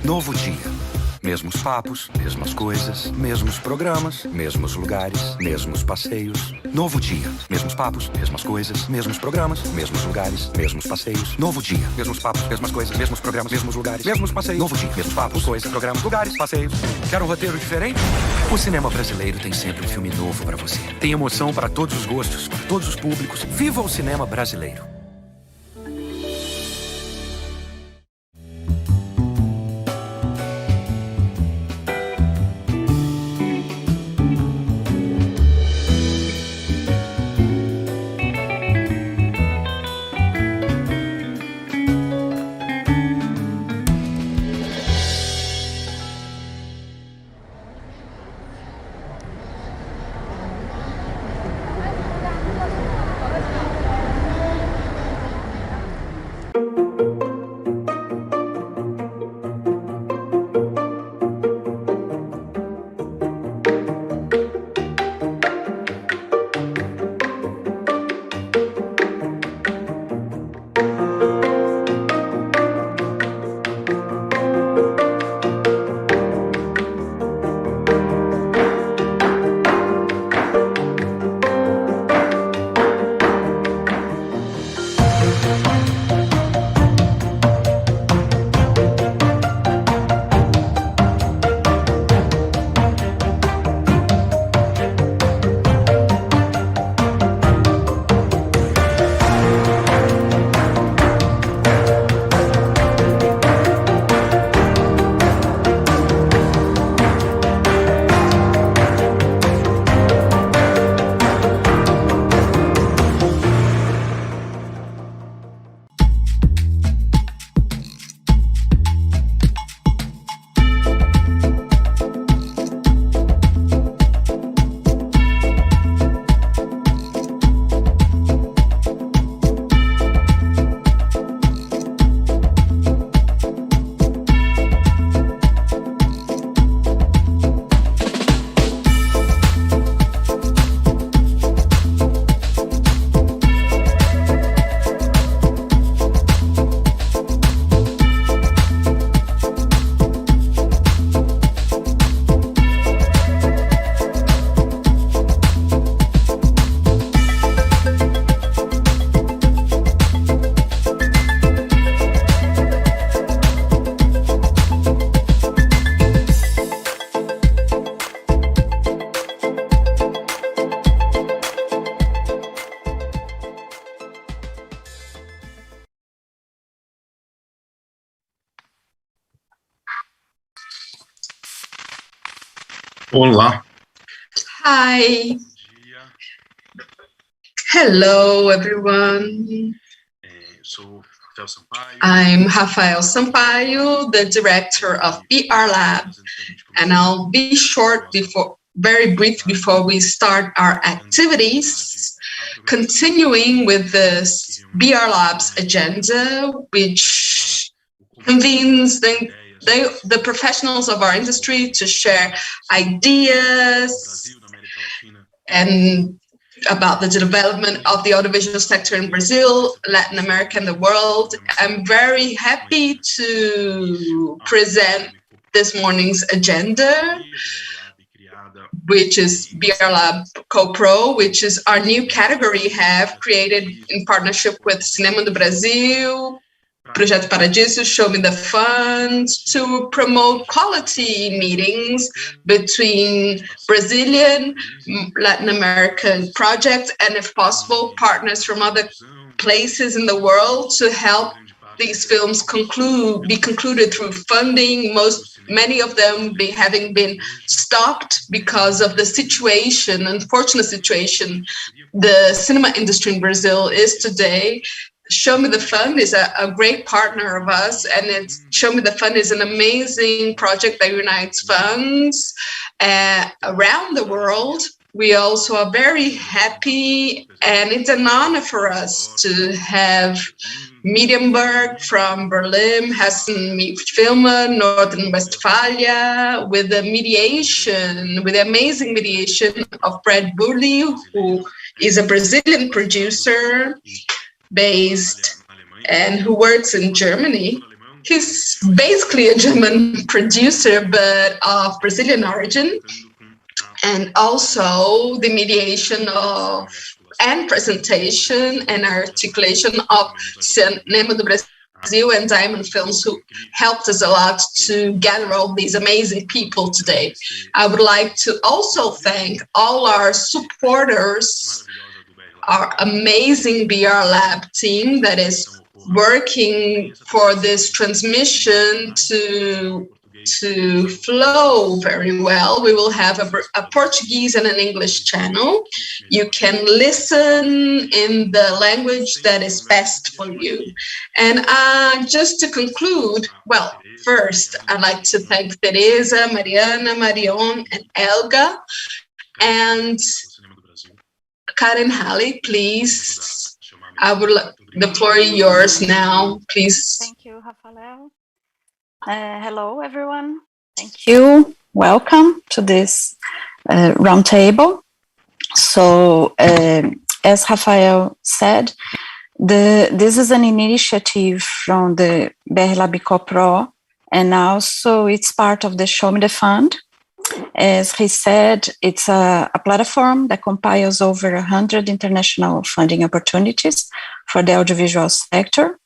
Novo dia. Mesmos papos, mesmas coisas, mesmos programas, mesmos lugares, mesmos passeios. Novo dia. Mesmos papos, mesmas coisas, mesmos programas, mesmos lugares, mesmos passeios. Novo dia. Mesmos papos, mesmas coisas, mesmos programas, mesmos lugares, mesmos passeios. Novo dia. Mesmos papos, coisas, programas, lugares, passeios. Quer um roteiro diferente? O cinema brasileiro tem sempre um filme novo para você. Tem emoção para todos os gostos, para todos os públicos. Viva o cinema brasileiro. Olá. Hi. Hello, everyone. Sou Rafael Sampaio. I'm Rafael Sampaio, the director of BrLab, and I'll be very brief before we start our activities, continuing with this BrLab's agenda, which convenes the professionals of our industry to share ideas and about the development of the audiovisual sector in Brazil, Latin America, and the world. I'm very happy to present this morning's agenda, which is BrLab CoPro, which is our new category we have created in partnership with Cinema do Brasil, Projeto Paradiso, Show Me the Funds, to promote quality meetings between Brazilian, Latin American projects, and if possible, partners from other places in the world to help these films be concluded through funding, many of them having been stopped because of the situation, unfortunate situation the cinema industry in Brazil is today. Show Me the Fund is a great partner of us, and Show Me the Fund is an amazing project that unites funds around the world. We also are very happy, and it's an honor for us to have Medienboard from Berlin, Hessen Film, Nordrhein Westfalia, with the amazing mediation of Brad Burley, who is a Brazilian producer based and who works in Germany, He's basically a German producer, but of Brazilian origin, and also the mediation of and presentation and articulation of Cinema do Brasil and Diamond Films, who helped us a lot to gather all these amazing people today. I would like to also thank all our supporters, our amazing BrLab team that is working for this transmission to flow very well. We will have a Portuguese and an English channel. You can listen in the language that is best for you. And just to conclude, well, first, I'd like to thank Teresa, Mariana, Marion, and Elga. And Karen Halley, please. The floor is yours now, please. Thank you, Rafael. Hello, everyone. Thank you. Welcome to this roundtable. So, as Rafael said, this is an initiative from the BrLab CoPro, and also it's part of the Show Me the Fund. As he said, it's a platform that compiles over 100 international funding opportunities for the audiovisual sector.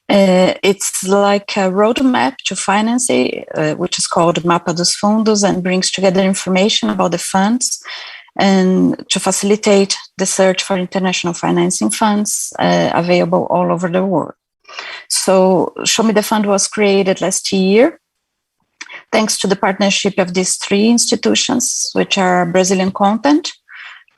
It's like a roadmap to financing, which is called Mapa dos Fundos, and brings together information about the funds and to facilitate the search for international financing funds available all over the world. So Show Me the Fund was created last year thanks to the partnership of these three institutions, which are Brazilian Content,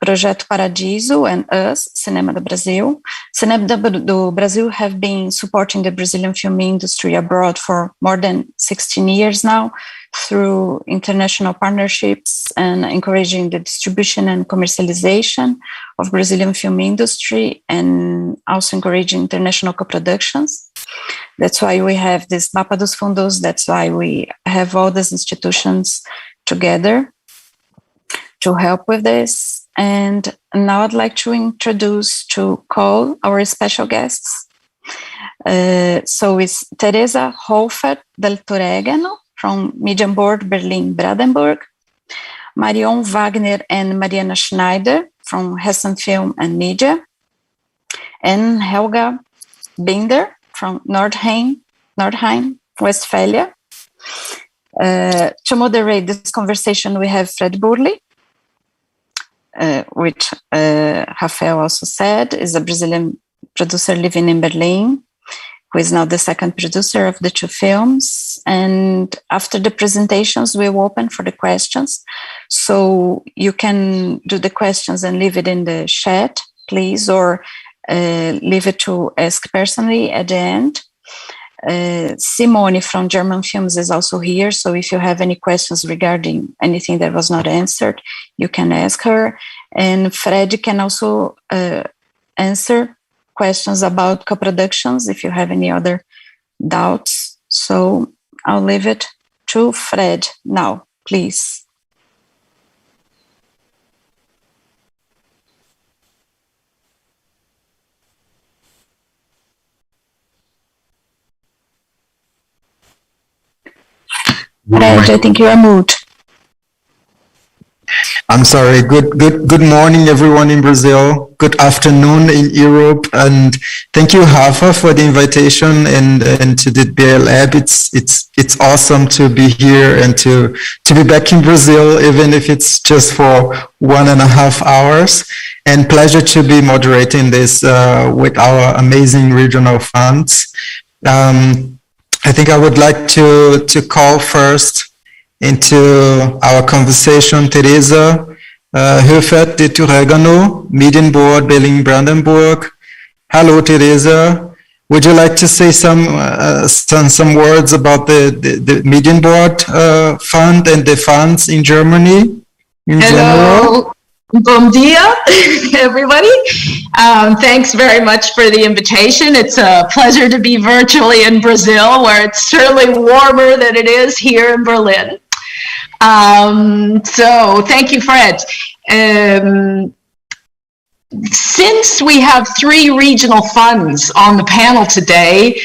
Projeto Paradiso, and us, Cinema do Brasil. Cinema do Brasil have been supporting the Brazilian film industry abroad for more than 16 years now through international partnerships and encouraging the distribution and commercialization of Brazilian film industry, and also encouraging international co-productions. That's why we have this Mapa dos Fundos. That's why we have all these institutions together to help with this. And now I'd like to call our special guests. So it's Teresa Holfert del Toregano from Medienboard Berlin-Brandenburg, Marion Wagner and Mariana Schneider from Hessen Film and Media, and Helga Binder from Nordrhein Westfalia. To moderate this conversation, we have Fred Burley, which Rafael also said is a Brazilian producer living in Berlin, who is now the second producer of the two films. And after the presentations, we will open for the questions. So you can do the questions and leave it in the chat, please, or leave it to ask personally at the end. Simone from German Films is also here, so if you have any questions regarding anything that was not answered, you can ask her. And Fred can also answer questions about co-productions if you have any other doubts. So I'll leave it to Fred now, please. Fred, I think you are mute. I'm sorry. Good morning, everyone in Brazil. Good afternoon in Europe, and thank you, Rafa, for the invitation and to the BrLab. It's awesome to be here and to be back in Brazil, even if it's just for 1.5 hours. And pleasure to be moderating this with our amazing regional funds. I think I would like to call first into our conversation Teresa Holfert del Toregano, Medienboard Berlin-Brandenburg. Hello, Teresa. Would you like to say some words about the Medienboard Fund and the funds in Germany in general? Bom dia, everybody. Thanks very much for the invitation. It's a pleasure to be virtually in Brazil, where it's certainly warmer than it is here in Berlin. So thank you, Fred. since we have 3 regional funds on the panel today,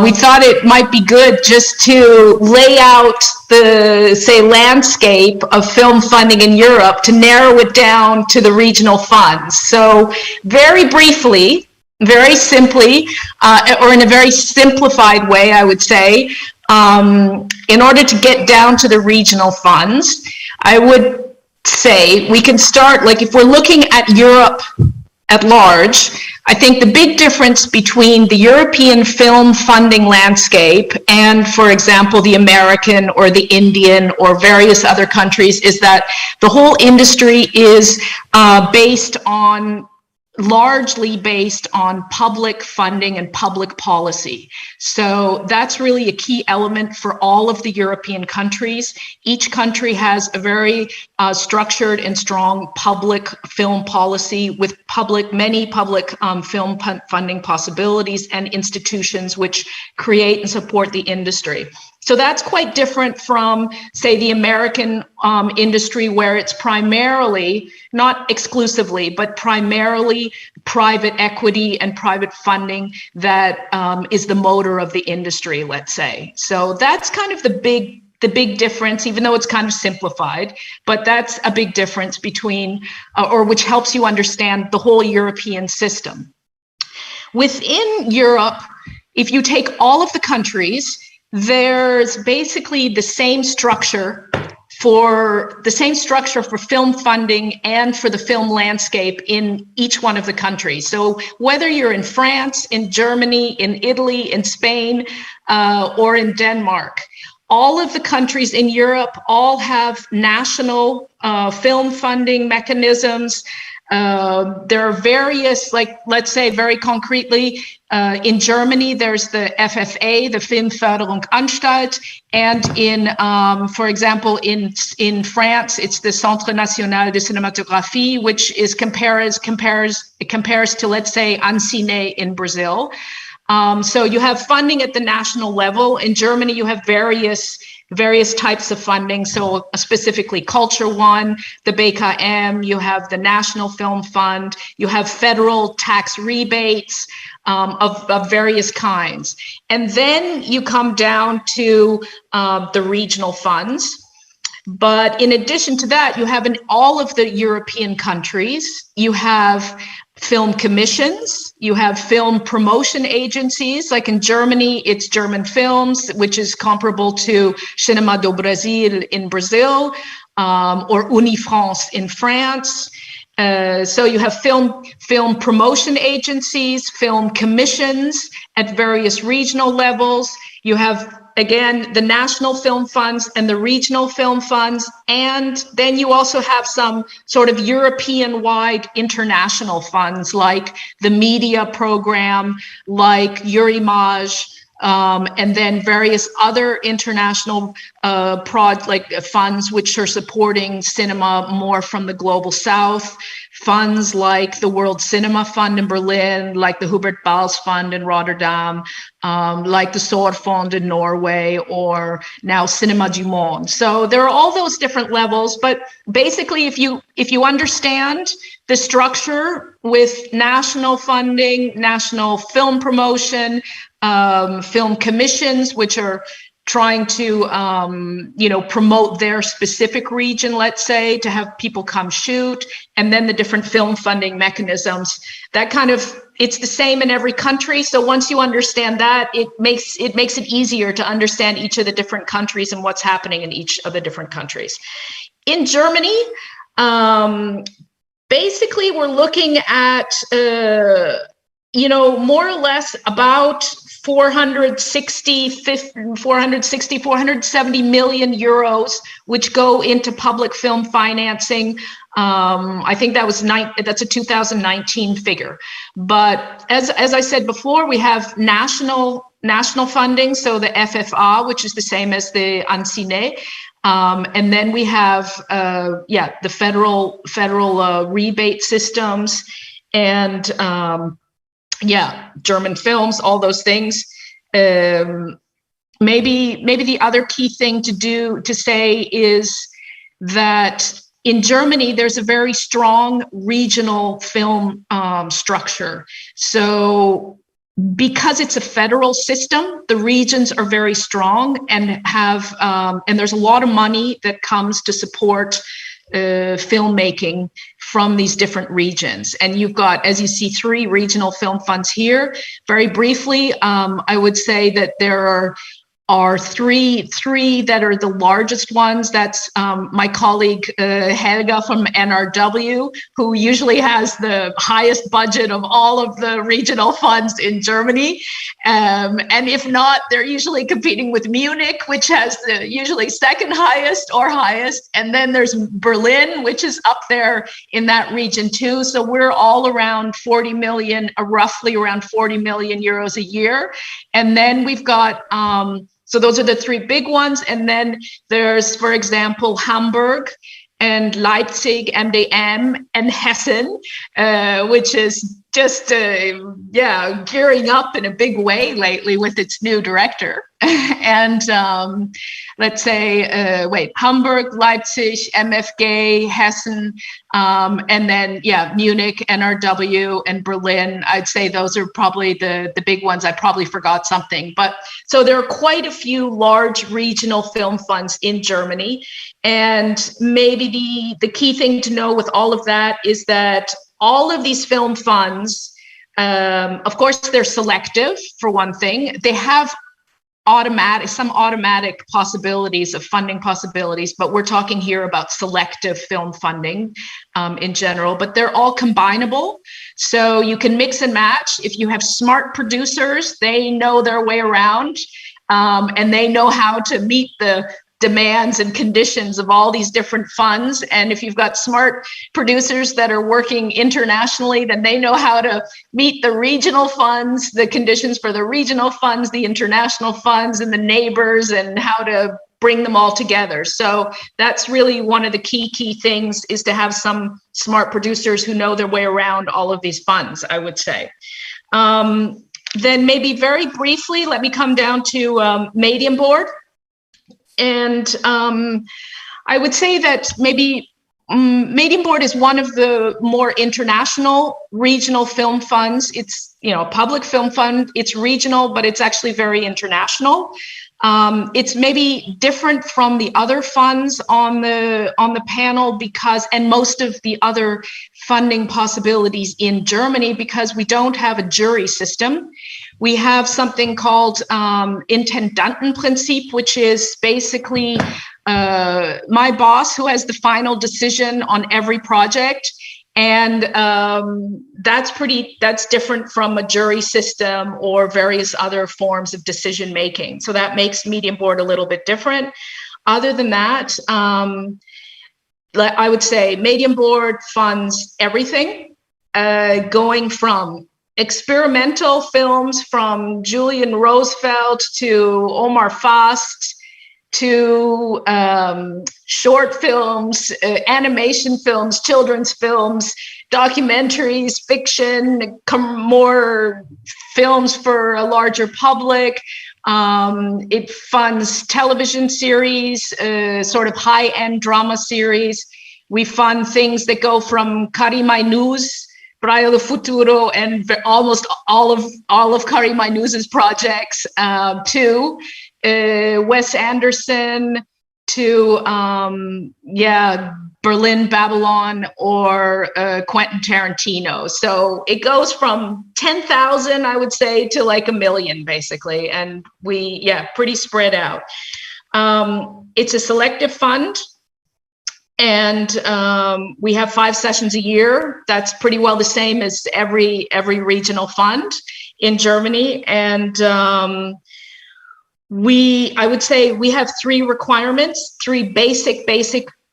we thought it might be good just to lay out the, say, landscape of film funding in Europe to narrow it down to the regional funds. So very briefly, very simply, or in a very simplified way, I would say, in order to get down to the regional funds, I would say we can start, like if we're looking at Europe at large, I think the big difference between the European film funding landscape and, for example, the American or the Indian or various other countries is that the whole industry is largely based on public funding and public policy. So that's really a key element for all of the European countries. Each country has a very structured and strong public film policy with many public film funding possibilities and institutions which create and support the industry. So that's quite different from, say, the American industry, where it's primarily, not exclusively, but primarily private equity and private funding that is the motor of the industry, let's say. So that's kind of the big difference, even though it's kind of simplified, but that's a big difference between, or which helps you understand the whole European system. Within Europe, if you take all of the countries, there's basically the same structure for film funding and for the film landscape in each one of the countries. So whether you're in France, in Germany, in Italy, in Spain, or in Denmark, all of the countries in Europe all have national film funding mechanisms. There are various, like, let's say very concretely, in Germany, there's the FFA, the Filmförderungsanstalt, and in, for example, in France, it's the Centre National de Cinématographie, which is compares to, let's say, Ancine in Brazil. So you have funding at the national level. In Germany, you have various types of funding. So specifically Culture One, the BKM, you have the National Film Fund, you have federal tax rebates of various kinds. And then you come down to the regional funds. But in addition to that, you have in all of the European countries, you have film commissions, you have film promotion agencies, like in Germany, it's German Films, which is comparable to Cinema do Brasil in Brazil, or Unifrance in France. So you have film promotion agencies, film commissions at various regional levels. You have, again, the national film funds and the regional film funds. And then you also have some sort of European-wide international funds like the media program, like Eurimage, and then various other international funds which are supporting cinema more from the global south. Funds like the World Cinema Fund in Berlin, like the Hubert Bals Fund in Rotterdam, like the SOR Fund in Norway, or now Cinema du Monde. So there are all those different levels, but basically if you understand the structure with national funding, national film promotion, film commissions, which are trying to, promote their specific region, let's say, to have people come shoot, and then the different film funding mechanisms, that kind of, it's the same in every country. So once you understand that, it makes it easier to understand each of the different countries and what's happening in each of the different countries. In Germany, basically we're looking at, more or less about 470 million euros, which go into public film financing. I think that's a 2019 figure. But as I said before, we have national funding, so the FFA, which is the same as the Ancine. And then we have, the federal rebate systems and, German Films, all those things. Maybe the other key thing to say is that in Germany, there's a very strong regional film structure. So because it's a federal system, the regions are very strong and have, and there's a lot of money that comes to support filmmaking from these different regions. And you've got, as you see, 3 regional film funds here. Very briefly, I would say that there are three that are the largest ones. That's my colleague Helga from NRW, who usually has the highest budget of all of the regional funds in Germany. And if not, they're usually competing with Munich, which has the usually second highest or highest. And then there's Berlin, which is up there in that region too. So we're all around 40 million, roughly around 40 million euros a year. And then we've got, so those are the 3 big ones. And then there's, for example, Hamburg and Leipzig, MDM, and Hessen, which is just, gearing up in a big way lately with its new director. And let's say, Hamburg, Leipzig, MFG, Hessen, and then, Munich, NRW, and Berlin. I'd say those are probably the big ones. I probably forgot something. But so there are quite a few large regional film funds in Germany. And maybe the key thing to know with all of that is that all of these film funds, of course, they're selective for one thing. They have some automatic possibilities of funding possibilities, but we're talking here about selective film funding in general, but they're all combinable. So you can mix and match. If you have smart producers, they know their way around and they know how to meet the demands and conditions of all these different funds. And if you've got smart producers that are working internationally, then they know how to meet the regional funds, the conditions for the regional funds, the international funds, and the neighbors, and how to bring them all together. So that's really one of the key things, is to have some smart producers who know their way around all of these funds, I would say. Then maybe very briefly, let me come down to Medienboard. And I would say that maybe Medienboard is one of the more international regional film funds. It's, a public film fund. It's regional, but it's actually very international. It's maybe different from the other funds on the panel because, and most of the other funding possibilities in Germany, because we don't have a jury system. We have something called Intendantenprinzip, which is basically my boss who has the final decision on every project. And that's different from a jury system or various other forms of decision making. So that makes Medienboard a little bit different. Other than that, I would say Medienboard funds everything, going from experimental films from Julian Rosfeld to Omar Fast to short films, animation films, children's films, documentaries, fiction, more films for a larger public. It funds television series, sort of high-end drama series. We fund things that go from Karim Aynur's Praia do Futuro and almost all of Karim Aynur's projects to Wes Anderson, to Berlin, Babylon, or Quentin Tarantino. So it goes from 10,000, I would say, to like 1 million, basically. And pretty spread out. It's a selective fund. And we have 5 sessions a year. That's pretty well the same as every regional fund in Germany. And I would say we have 3 requirements, 3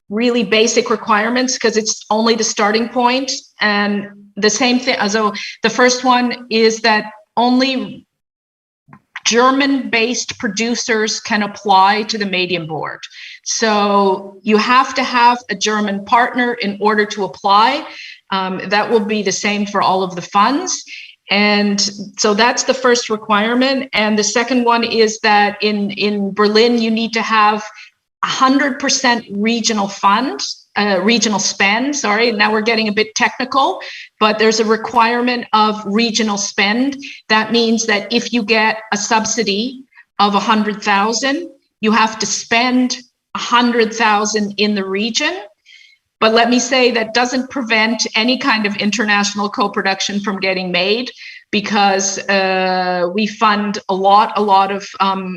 really basic requirements, because it's only the starting point. And the same thing, so the first one is that only German-based producers can apply to the Medienboard. So you have to have a German partner in order to apply. That will be the same for all of the funds. And so that's the first requirement. And the second one is that in Berlin, you need to have 100% regional fund regional spend. Sorry, now we're getting a bit technical, but there's a requirement of regional spend. That means that if you get a subsidy of 100,000, you have to spend 100,000 in the region. But let me say that doesn't prevent any kind of international co-production from getting made, because we fund a lot of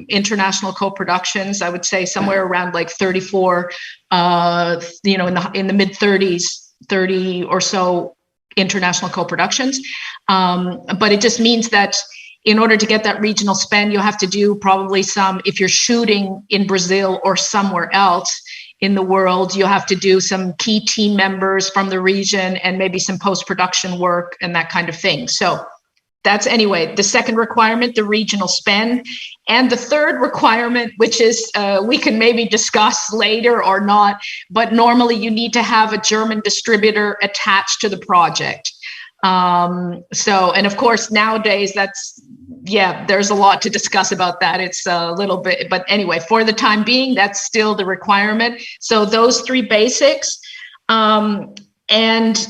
international co-productions. I would say somewhere around like 34, in the mid 30s, 30 or so international co-productions. But it just means that in order to get that regional spend, you have to do probably some, if you're shooting in Brazil or somewhere else in the world, you have to do some key team members from the region and maybe some post-production work and that kind of thing. So that's anyway, the second requirement, the regional spend. And the third requirement, which is we can maybe discuss later or not, but normally you need to have a German distributor attached to the project. And of course, nowadays there's a lot to discuss about that. It's a little bit, but anyway, for the time being, that's still the requirement. So those three basics. And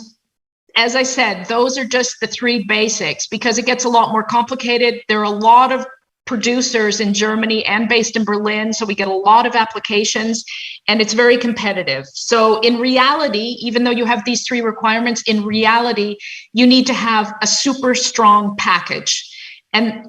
as I said, those are just the three basics, because it gets a lot more complicated. There are a lot of producers in Germany and based in Berlin, so we get a lot of applications, and it's very competitive. So in reality, even though you have these three requirements, in reality, you need to have a super strong package. And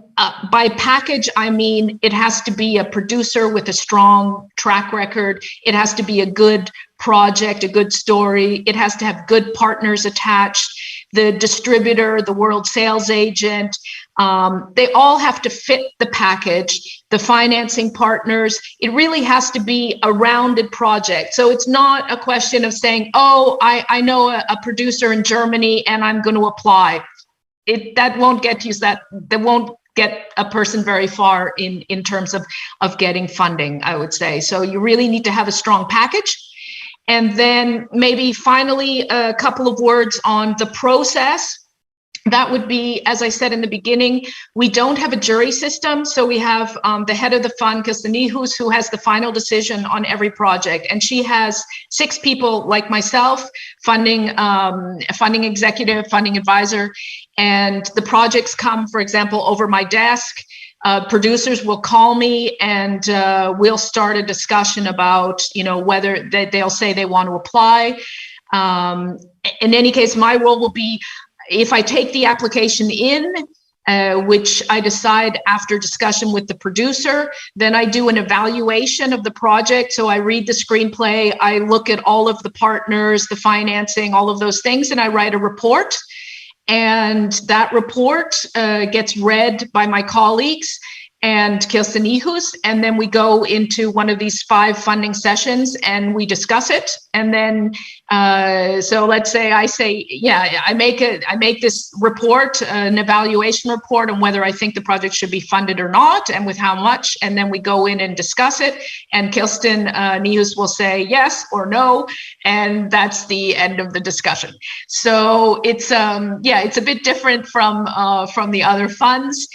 by package, I mean it has to be a producer with a strong track record. It has to be a good project, a good story. It has to have good partners attached. The distributor, the world sales agent, they all have to fit the package. The financing partners, it really has to be a rounded project. So it's not a question of saying, oh, I know a producer in Germany and I'm going to apply. That won't get you that won't get a person very far in terms of getting funding, I would say. So you really need to have a strong package. And then maybe finally, a couple of words on the process. That would be, as I said in the beginning, we don't have a jury system. So we have the head of the fund, Kirsten, who has the final decision on every project. And she has 6 people like myself, funding executive, funding advisor. And the projects come, for example, over my desk. Producers will call me and we'll start a discussion about, whether they'll say they want to apply. In any case, my role will be, if I take the application in, which I decide after discussion with the producer, then I do an evaluation of the project. So I read the screenplay, I look at all of the partners, the financing, all of those things, and I write a report. And that report gets read by my colleagues and Kirsten Ihus, and then we go into one of these 5 funding sessions and we discuss it. And then, so let's say I make this report, an evaluation report on whether I think the project should be funded or not, and with how much. And then we go in and discuss it. And Kirsten Ihus will say yes or no, and that's the end of the discussion. So it's it's a bit different from the other funds.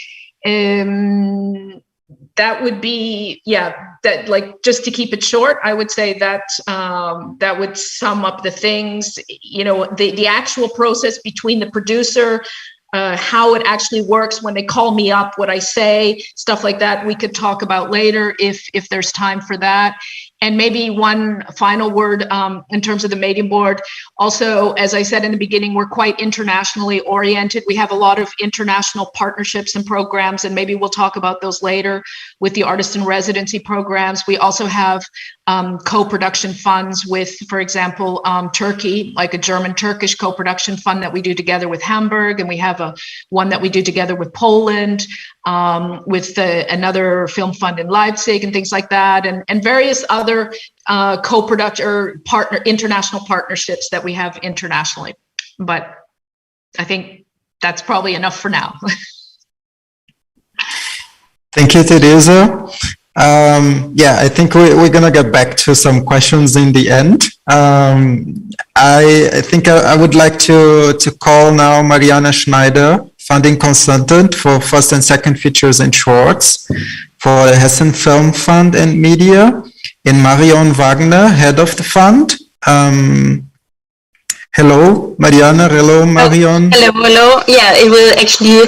That would be, that, like, just to keep it short, I would say that that would sum up the things, the actual process between the producer, how it actually works when they call me up, what I say, stuff like that, we could talk about later if there's time for that. And maybe one final word in terms of the Medienboard. Also, as I said in the beginning, we're quite internationally oriented. We have a lot of international partnerships and programs, and maybe we'll talk about those later with the artist in residency programs. We also have co-production funds with, for example, Turkey, like a German-Turkish co-production fund that we do together with Hamburg, and we have one that we do together with Poland, with another film fund in Leipzig and things like that, and various other co-product or international partnerships that we have internationally. But I think that's probably enough for now. Thank you, Teresa. I think we're going to get back to some questions in the end. I think I would like to call now Mariana Schneider, funding consultant for first and second features and shorts for the Hessen Film Fund and Media, and Marion Wagner, head of the fund, Hello, Mariana. Hello, Marion. Hello. Yeah, it will actually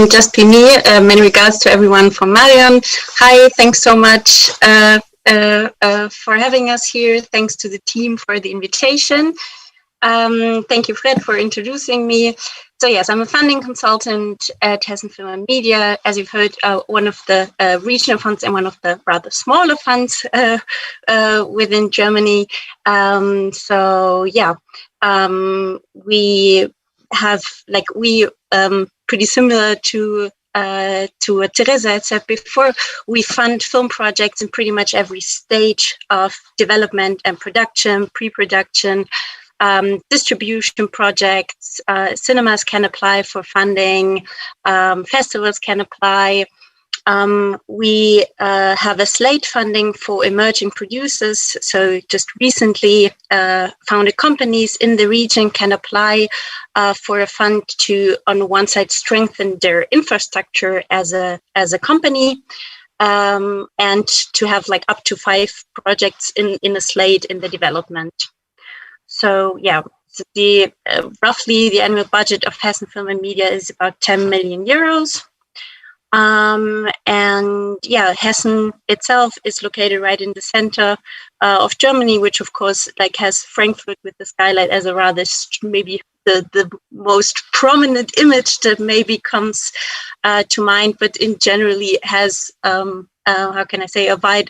just be me. Many regards to everyone from Marion. Hi, thanks so much for having us here. Thanks to the team for the invitation. Thank you, Fred, for introducing me. So yes, I'm a funding consultant at Hessen Film and Media. As you've heard, one of the regional funds and one of the rather smaller funds within Germany. We have pretty similar to what Teresa had said before. We fund film projects in pretty much every stage of development and production, pre-production. Distribution projects, cinemas can apply for funding, festivals can apply. We have a slate funding for emerging producers. So just recently founded companies in the region can apply for a fund to, on one side, strengthen their infrastructure as a company. And to have like up to 5 projects in a slate in the development. So yeah, roughly the annual budget of Hessen Film and Media is about 10 million euros. And yeah, Hessen itself is located right in the center of Germany, which of course has Frankfurt with the skylight as a rather maybe the most prominent image that maybe comes to mind, but in generally has, how can I say, a wide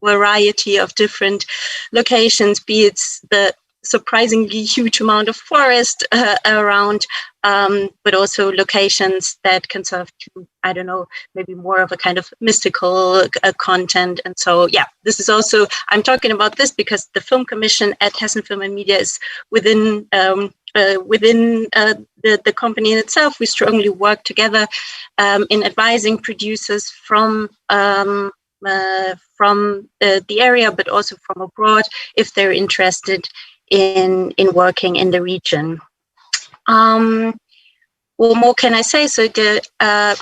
variety of different locations, be it the surprisingly huge amount of forest around, but also locations that can serve to, I don't know, maybe more of a kind of mystical content. And so, yeah, this is also, I'm talking about this because the Film Commission at Hessen Film and Media is within the company in itself. We strongly work together in advising producers from the area, but also from abroad, if they're interested in working in the region. What more can I say? So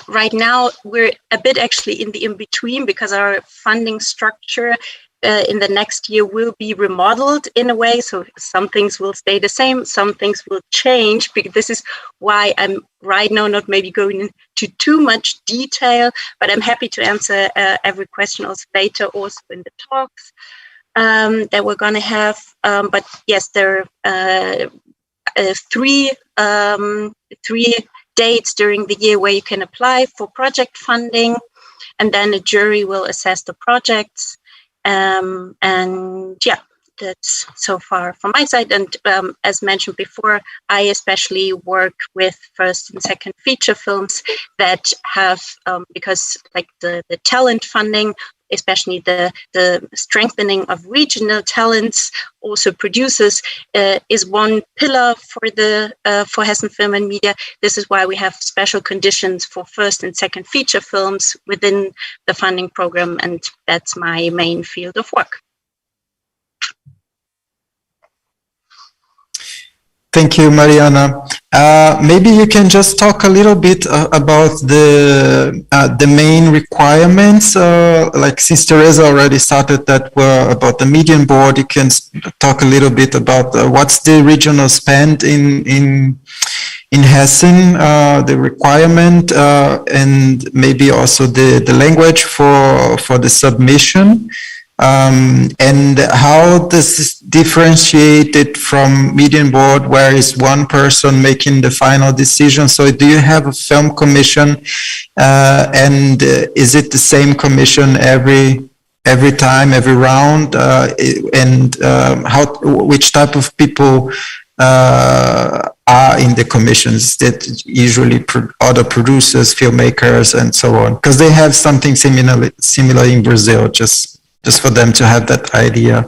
right now we're a bit actually in the in-between because our funding structure in the next year will be remodeled in a way. So some things will stay the same, some things will change, because this is why I'm right now not maybe going into too much detail, but I'm happy to answer every question also later, also in the talks that we're going to have. But yes, there are 3 dates during the year where you can apply for project funding, and then a jury will assess the projects. And yeah, that's so far from my side. And as mentioned before, I especially work with first and second feature films that have, because like the talent funding, especially the strengthening of regional talents, also producers, is one pillar for Hessen Film and Media. This is why we have special conditions for first and second feature films within the funding program, and that's my main field of work. Thank you, Mariana. Maybe you can just talk a little bit about the main requirements. Like since Teresa already started that about the Medienboard, you can talk a little bit about what's the regional spend in Hessen, the requirement, and maybe also the language for the submission. And how this is differentiated from Medienboard, where is one person making the final decision? So do you have a film commission, and is it the same commission every time, every round? And which type of people are in the commissions? That usually other producers, filmmakers, and so on, because they have something similar in Brazil, just for them to have that idea.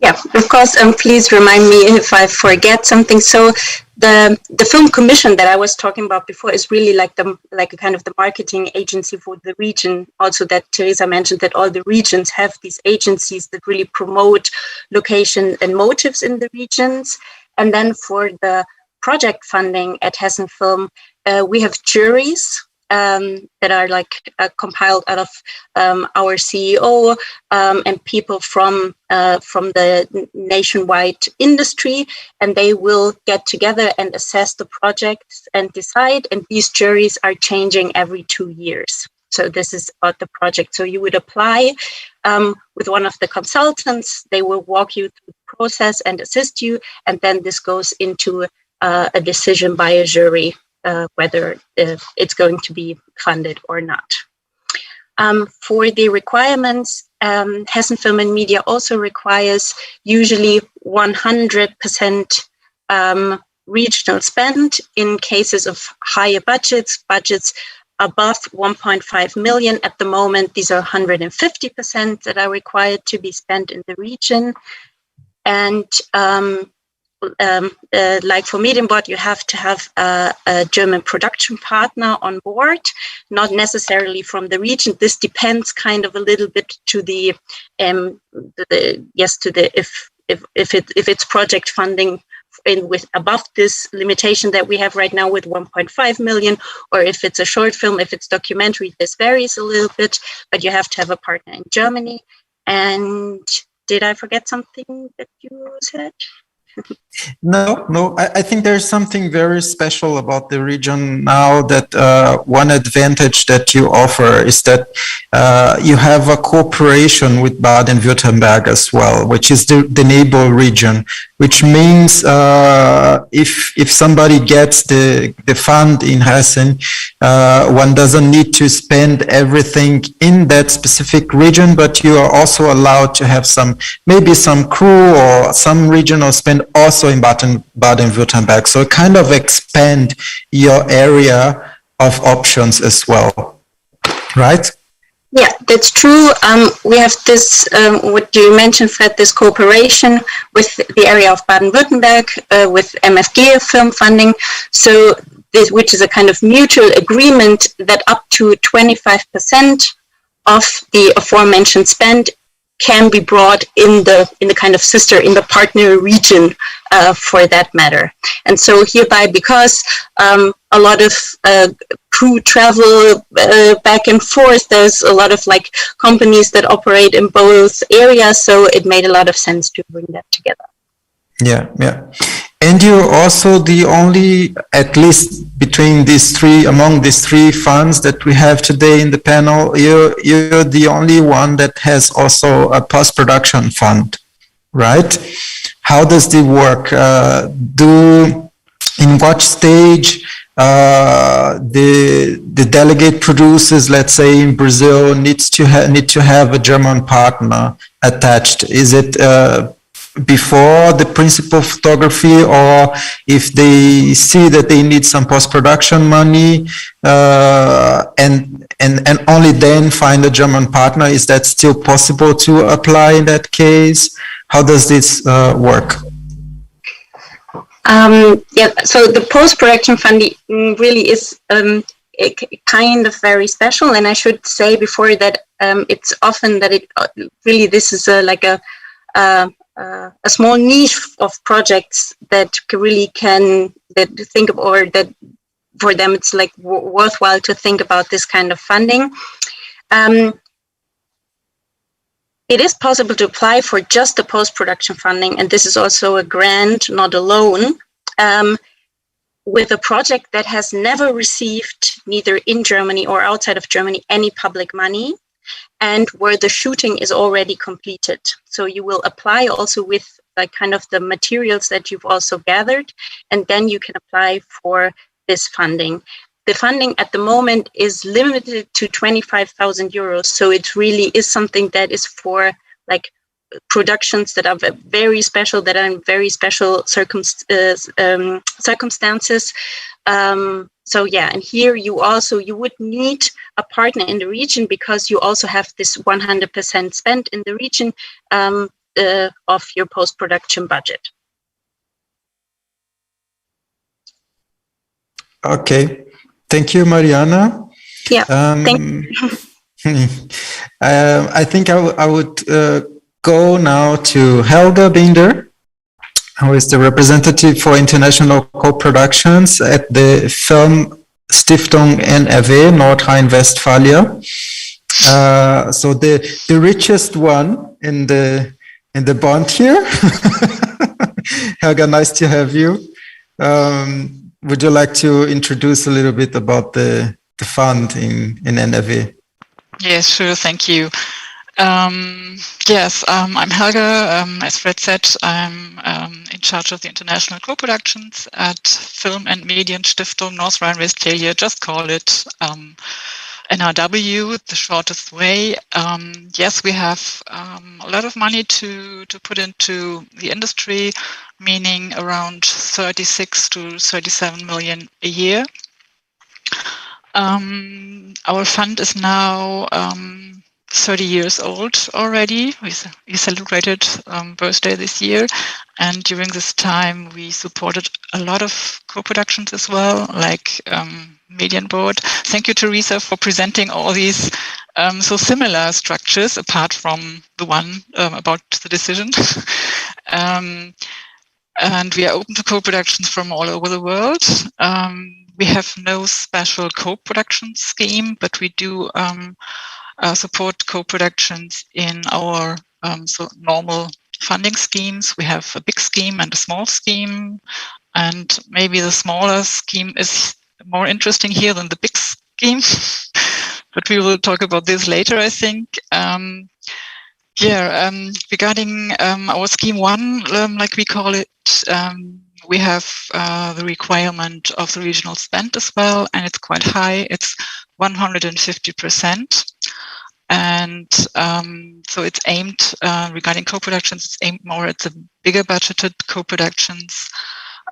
Yeah, of course, please remind me if I forget something. So the film commission that I was talking about before is really like a kind of the marketing agency for the region. Also that Teresa mentioned that all the regions have these agencies that really promote location and motives in the regions. And then for the project funding at Hessen Film, we have juries that are like compiled out of our CEO and people from the nationwide industry, and they will get together and assess the projects and decide. And these juries are changing every 2 years. So this is about the project. So you would apply with one of the consultants. They will walk you through the process and assist you, and then this goes into a decision by a jury whether it's going to be funded or not. For the requirements, Hessen Film and Media also requires usually 100% regional spend in cases of higher budgets above 1.5 million. At the moment, these are 150% that are required to be spent in the region. And like for Medienboard, you have to have a German production partner on board, not necessarily from the region. This depends kind of a little bit to if it's project funding with above this limitation that we have right now with 1.5 million, or if it's a short film, if it's documentary, this varies a little bit, but you have to have a partner in Germany. And did I forget something that you said? No. I think there's something very special about the region now, that one advantage that you offer is that you have a cooperation with Baden-Württemberg as well, which is the neighbor region, which means if somebody gets the fund in Hessen, one doesn't need to spend everything in that specific region, but you are also allowed to have maybe some crew or some regional spend also in Baden-Württemberg. So kind of expand your area of options as well, right? Yeah, that's true. We have this, what you mentioned, Fred, this cooperation with the area of Baden-Württemberg, with MFG film funding. So this, which is a kind of mutual agreement that up to 25% of the aforementioned spend can be brought in the kind of in the partner region for that matter. And so hereby, because a lot of crew travel back and forth, there's a lot of like companies that operate in both areas, so it made a lot of sense to bring that together. Yeah. And you're also the only, at least among these three funds that we have today in the panel, you're the only one that has also a post-production fund, right? How does it work? In what stage the delegate producers, let's say in Brazil, need to have a German partner attached? Is it before the principal photography, or if they see that they need some post-production money and only then find a German partner? Is that still possible to apply in that case? How does this work? So the post-production funding really is kind of very special, and I should say before that it's often that this is like a small niche of projects that really think of, or that for them it's like worthwhile to think about this kind of funding. It is possible to apply for just the post-production funding, and this is also a grant, not a loan, with a project that has never received, neither in Germany or outside of Germany, any public money, and where the shooting is already completed. So you will apply also with like kind of the materials that you've also gathered, and then you can apply for this funding. The funding at the moment is limited to 25,000 euros. So it really is something that is for like productions that are very special, that are in very special circumstances. So yeah, and here you would need a partner in the region, because you also have this 100% spent in the region of your post-production budget. Okay. Thank you, Mariana. Yeah, thank you. I think I would go now to Helga Binder, who is the representative for international co-productions at the Film Stiftung NRW, Nordrhein Westfalia. So the richest one in the bond here. Helga, nice to have you. Would you like to introduce a little bit about the fund in NRW? Yes, sure. Thank you. Yes, I'm Helga. As Fred said, I'm in charge of the international co-productions at Film and Medienstiftung Nordrhein Westfalia. Just call it NRW, the shortest way. Yes, we have a lot of money to put into the industry, meaning around 36 to 37 million a year. Our fund is now 30 years old already. We celebrated birthday this year, and during this time we supported a lot of co-productions as well, like Medienboard. Thank you, Teresa, for presenting all these so similar structures, apart from the one about the decision. And we are open to co-productions from all over the world. We have no special co-production scheme, but we do support co-productions in our so normal funding schemes. We have a big scheme and a small scheme, and maybe the smaller scheme is more interesting here than the big scheme, but we will talk about this later, I think. Regarding our scheme 1, like we call it, we have the requirement of the regional spend as well, and it's quite high. It's 150%. And so it's aimed, regarding co-productions, it's aimed more at the bigger budgeted co-productions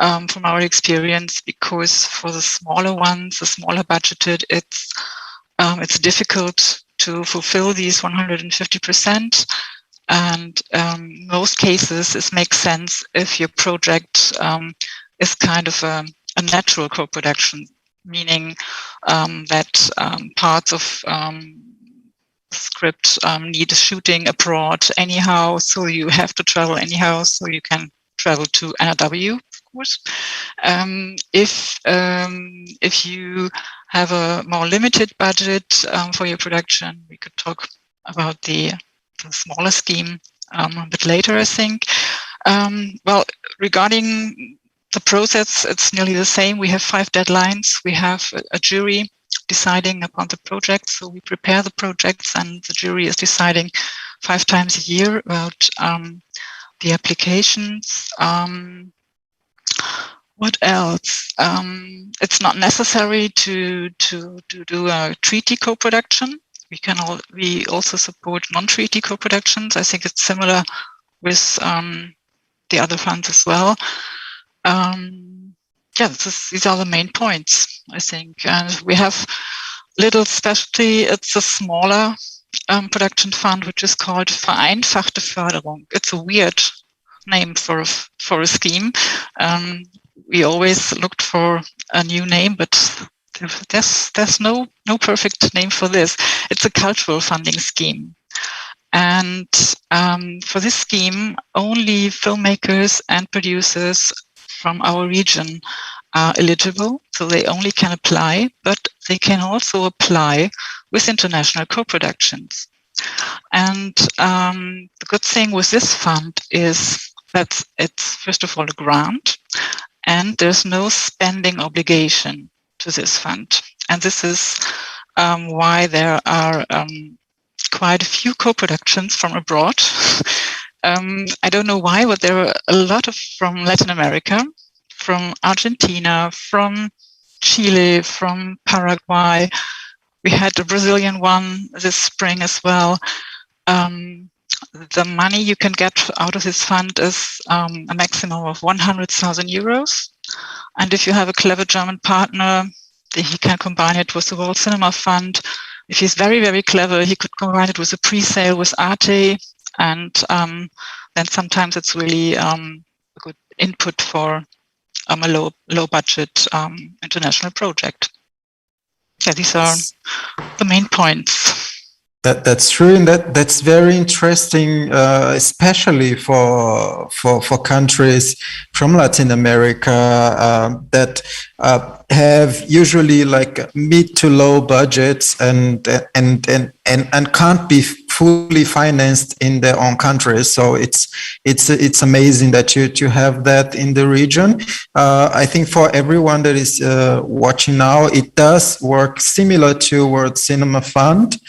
from our experience, because for the smaller ones, the smaller budgeted, it's difficult to fulfill these 150%. And in most cases, it makes sense if your project is kind of a natural co-production, meaning that parts of script need shooting abroad anyhow, so you have to travel anyhow, so you can travel to NRW, of course. If you have a more limited budget for your production, we could talk about the smaller scheme a bit later, I think. Well, regarding the process, it's nearly the same. We have 5 deadlines. We have a jury deciding upon the project. So we prepare the projects, and the jury is deciding 5 times a year about the applications. What else? It's not necessary to do a treaty co-production. We also support non-treaty co-productions. I think it's similar with the other funds as well. These are the main points, I think. And we have little specialty. It's a smaller production fund, which is called Vereinfachte Förderung. It's a weird name for a scheme. We always looked for a new name, but there's no perfect name for this. It's a cultural funding scheme. And for this scheme, only filmmakers and producers from our region are eligible, so they only can apply, but they can also apply with international co-productions. And the good thing with this fund is that it's, first of all, a grant, and there's no spending obligation to this fund. And this is why there are quite a few co-productions from abroad. I don't know why, but there are a lot from Latin America, from Argentina, from Chile, from Paraguay. We had a Brazilian one this spring as well. The money you can get out of this fund is a maximum of 100,000 euros. And if you have a clever German partner, he can combine it with the World Cinema Fund. If he's very, very clever, he could combine it with a pre-sale with Arte. And then sometimes it's really a good input for a low budget international project. Yeah, these are the main points. That's true, and that's very interesting, especially for countries from Latin America that have usually like mid to low budgets and can't be fully financed in their own countries. So it's amazing that you have that in the region. I think for everyone that is watching now, it does work similar to World Cinema Fund,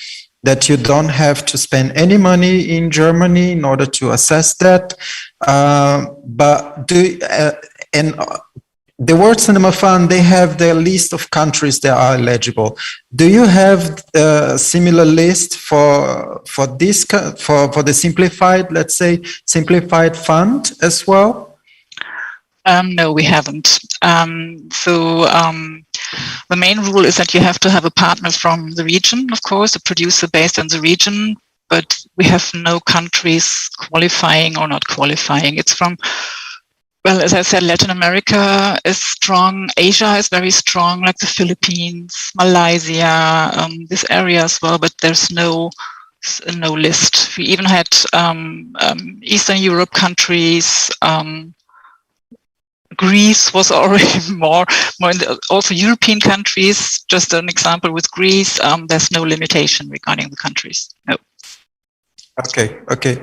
that you don't have to spend any money in Germany in order to assess that. But the World Cinema Fund, they have their list of countries that are eligible. Do you have a similar list for the simplified, let's say, simplified fund as well? No, we haven't. The main rule is that you have to have a partner from the region, of course, a producer based in the region, but we have no countries qualifying or not qualifying. It's from, well, as I said, Latin America is strong, Asia is very strong, like the Philippines, Malaysia, this area as well, but there's no list. We even had Eastern Europe countries, Greece was already more in also European countries. Just an example with Greece, there's no limitation regarding the countries. No. Okay.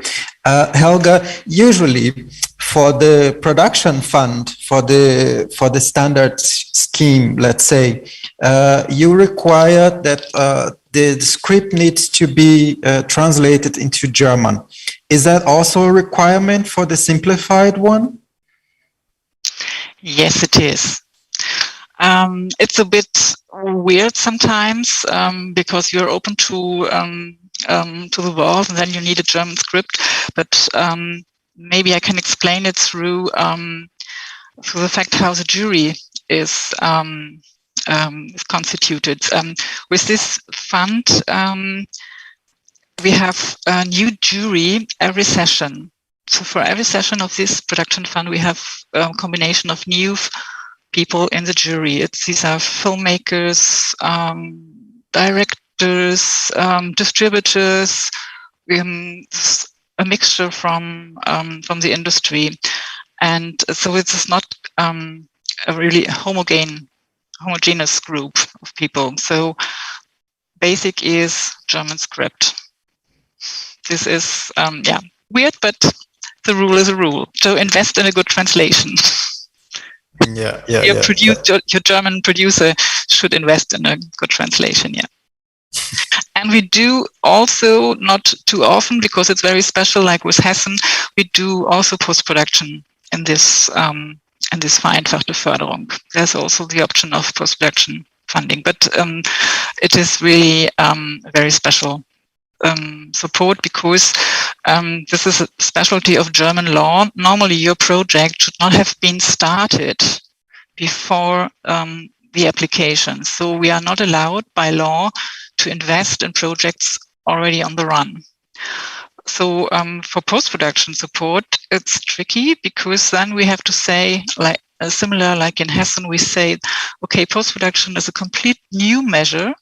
Helga, usually for the production fund, for the standard scheme, let's say, you require that the script needs to be translated into German. Is that also a requirement for the simplified one? Yes, it is. It's a bit weird sometimes because you're open to the world, and then you need a German script. But maybe I can explain it through the fact how the jury is constituted. With this fund, we have a new jury every session. So for every session of this production fund, we have a combination of new people in the jury. These are filmmakers, directors, distributors, a mixture from the industry. And so it's not a really homogeneous group of people. So basic is German script. This is, weird, but the rule is a rule. So invest in a good translation. Your German producer should invest in a good translation. Yeah. And we do also, not too often because it's very special, like with Hessen, we do also post-production in this Vereinfachte Förderung. There's also the option of post-production funding, but it is really a very special support because this is a specialty of German law. Normally your project should not have been started before the application. So we are not allowed by law to invest in projects already on the run. So for post-production support, it's tricky because then we have to say, like similar like in Hessen, we say, okay, post-production is a complete new measure.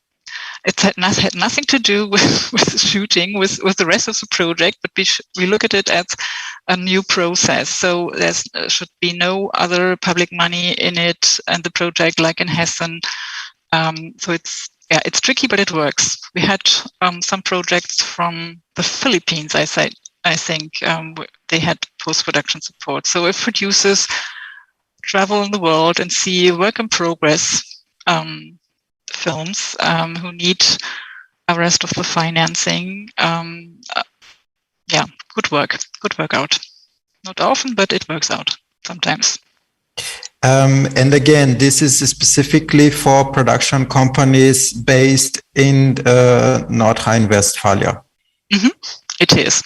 It had nothing to do with shooting, with the rest of the project, but we look at it as a new process. So there should be no other public money in it and the project like in Hessen. So it's tricky, but it works. We had some projects from the Philippines, I think they had post-production support. So if producers travel in the world and see work in progress films who need a rest of the financing, good work out. Not often, but it works out sometimes. And again, this is specifically for production companies based in Nordrhein Westfalia. Mm-hmm. It is.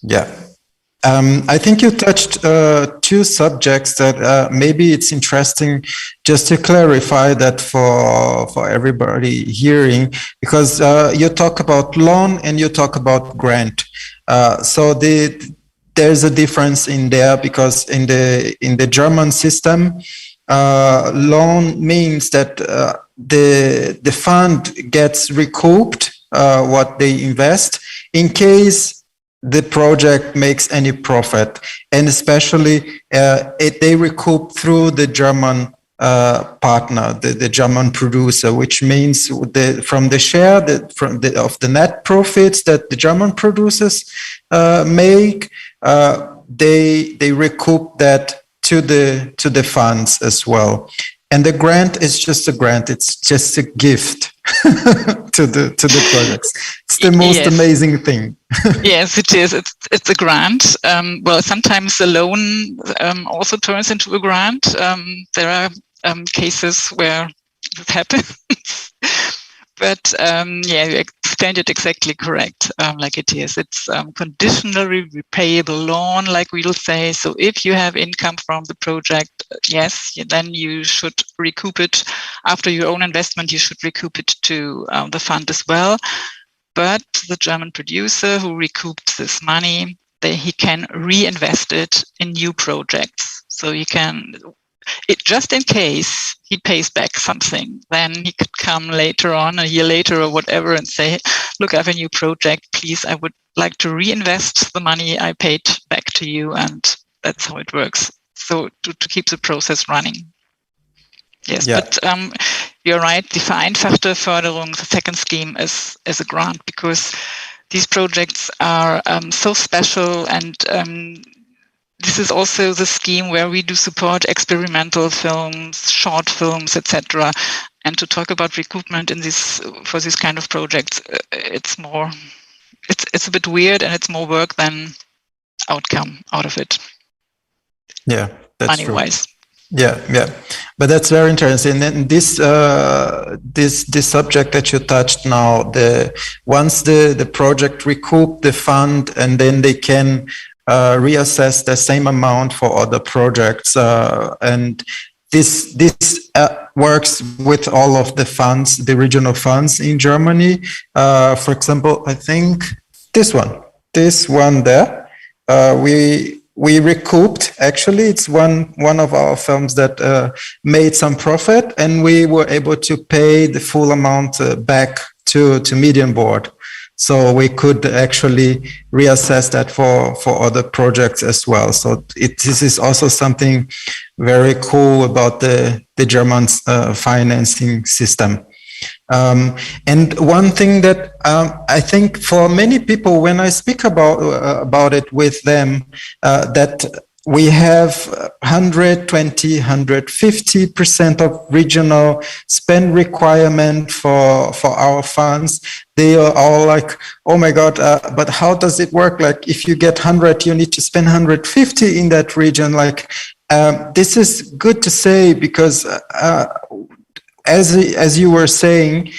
Yeah. I think you touched two subjects that maybe it's interesting just to clarify that for everybody hearing, because you talk about loan and you talk about grant. So there's a difference in there because in the German system, loan means that the fund gets recouped what they invest in case the project makes any profit, and especially they recoup through the German partner, the German producer, which means from the share of the net profits that the German producers make, they recoup that to the funds as well. And the grant is just a grant; it's just a gift to the projects. It's the most amazing thing. Yes, it is. It's a grant. Well, sometimes the loan also turns into a grant. There are cases where this happens. But you explained it exactly correct, like it is. It's conditionally repayable loan, like we'll say. So if you have income from the project, yes, then you should recoup it. After your own investment, you should recoup it to the fund as well. But the German producer who recoups this money, he can reinvest it in new projects. So he can... just in case he pays back something, then he could come later on, a year later or whatever, and say, look, I have a new project, please, I would like to reinvest the money I paid back to you. And that's how it works. So to keep the process running. Yes, but you're right, die vereinfachte Förderung, the second scheme is a grant, because these projects are so special, and this is also the scheme where we do support experimental films, short films, etc. And to talk about recoupment for this kind of projects, it's a bit weird, and it's more work than outcome out of it. Yeah, that's money-wise. Yeah. But that's very interesting. And this subject that you touched now, once the project recoup the fund, and then they can reassess the same amount for other projects, and this works with all of the funds, the regional funds in Germany. For example, I think this one there, we recouped. Actually, it's one of our films that made some profit, and we were able to pay the full amount back to Medienboard. So we could actually reassess that for other projects as well. So this is also something very cool about the German financing system. And one thing that I think for many people, when I speak about it with them, that we have 120, 150% of regional spend requirement for our funds. They are all like, oh my God, but how does it work? Like, if you get 100, you need to spend 150 in that region. Like, this is good to say, because as you were saying,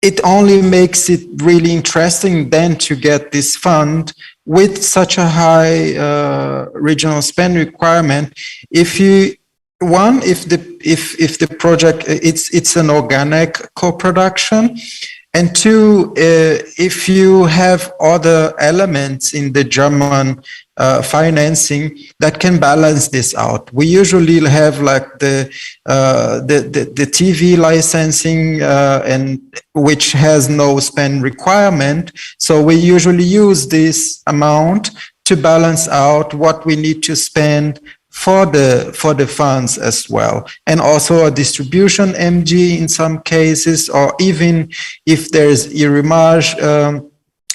it only makes it really interesting then to get this fund with such a high regional spend requirement. If the project it's an organic co-production, and two, if you have other elements in the German financing that can balance this out. We usually have like the TV licensing, and which has no spend requirement. So we usually use this amount to balance out what we need to spend for the funds as well, and also a distribution MG in some cases, or even if there's image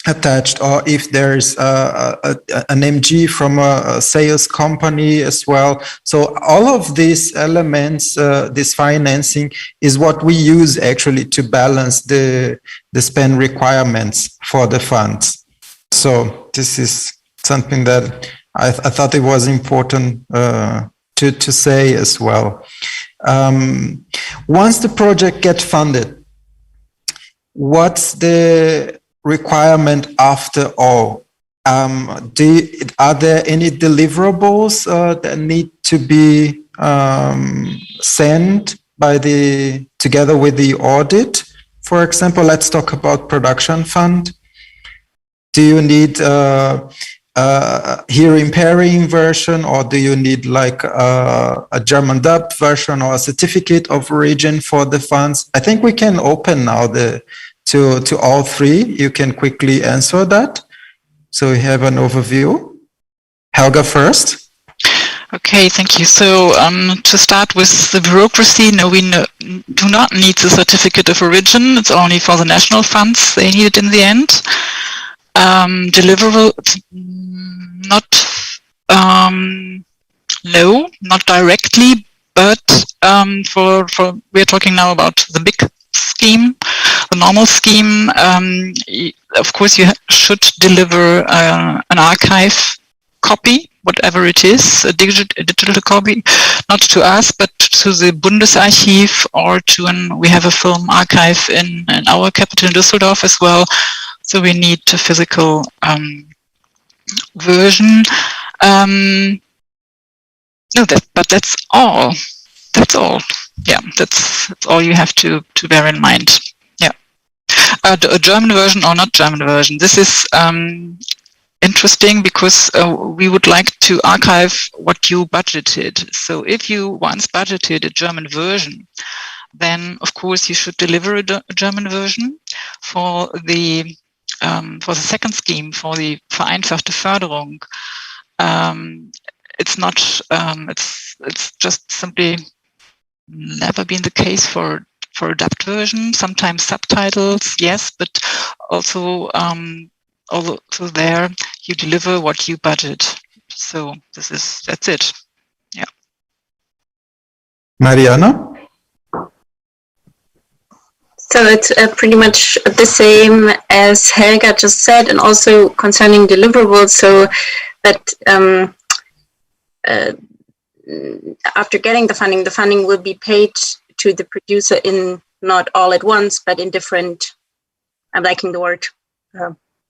attached, or if there's an MG from a sales company as well. So all of these elements, this financing, is what we use actually to balance the spend requirements for the funds. So this is something that I thought it was important to say as well. Once the project gets funded, what's the requirement after all? Are there any deliverables that need to be sent together with the audit? For example, let's talk about production fund. Do you need hearing pairing version, or do you need like a German dubbed version or a certificate of origin for the funds? I think we can open now the to all three, you can quickly answer that. So we have an overview. Helga first. Okay, thank you. So to start with the bureaucracy, no, we do not need the certificate of origin. It's only for the national funds. They need it in the end. Deliverable, no, not directly, but we're talking now about the big scheme, the normal scheme. Of course, you should deliver an archive copy, whatever it is, a digital copy, not to us, but to the Bundesarchiv or we have a film archive in our capital in Düsseldorf as well. So we need a physical version. But that's all. That's all. Yeah, that's all you have to bear in mind. Yeah, a German version or not German version. This is interesting because we would like to archive what you budgeted. So if you once budgeted a German version, then of course you should deliver a German version. For the second scheme, for the vereinfachte Förderung, it's not. It's just simply never been the case for a dubbed version. Sometimes subtitles, yes, but also there you deliver what you budget. So that's it. Yeah. Mariana? So it's pretty much the same as Helga just said, and also concerning deliverables. So that after getting the funding will be paid to the producer in not all at once, but in different. I'm liking the word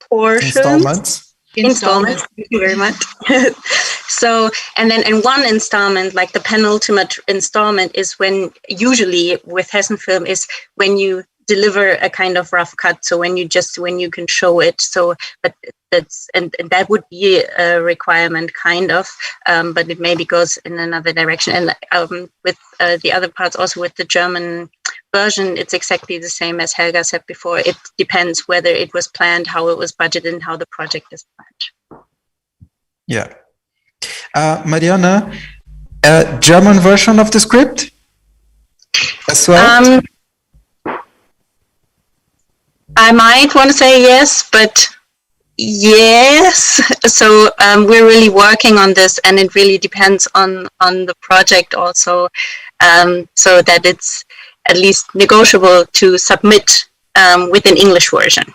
portions. Installments. Thank you very much. So, and then in one installment, like the penultimate installment, is when usually with Hessen Film is when you deliver a kind of rough cut. So when you can show it. So, but that's and that would be a requirement, kind of. But it maybe goes in another direction. And with the other parts, also with the German version, it's exactly the same as Helga said before. It depends whether it was planned, how it was budgeted, and how the project is planned. Yeah. Mariana, German version of the script as well? I might want to say yes, but yes. So we're really working on this, and it really depends on the project also, so that it's at least negotiable to submit with an English version.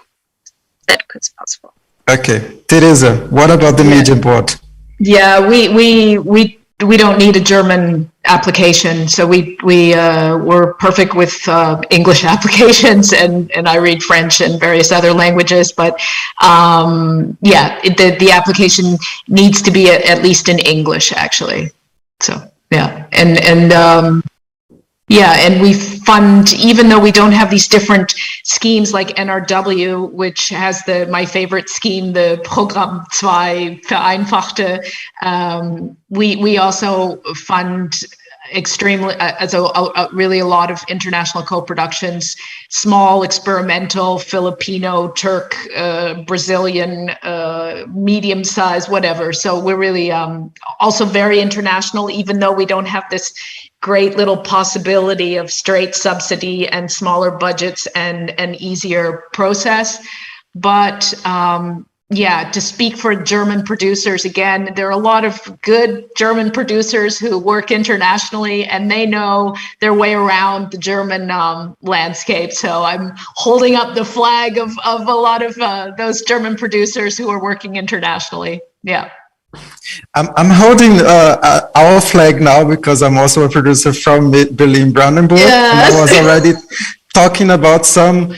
That is possible. Okay, Teresa, what about the Medienboard? Yeah, we don't need a German application, so we're perfect with English applications, and I read French and various other languages. But the application needs to be at least in English, actually. So yeah, and we fund, even though we don't have these different schemes like NRW, which has my favorite scheme, the Programm 2 Vereinfachte. We also fund extremely, really a lot of international co-productions, small, experimental, Filipino, Turk, Brazilian, medium size, whatever. So we're really also very international, even though we don't have this great little possibility of straight subsidy and smaller budgets and an easier process. But to speak for German producers, again, there are a lot of good German producers who work internationally, and they know their way around the German landscape. So I'm holding up the flag of a lot of those German producers who are working internationally. Yeah. I'm holding our flag now because I'm also a producer from Berlin-Brandenburg. Yes. And I was already talking about so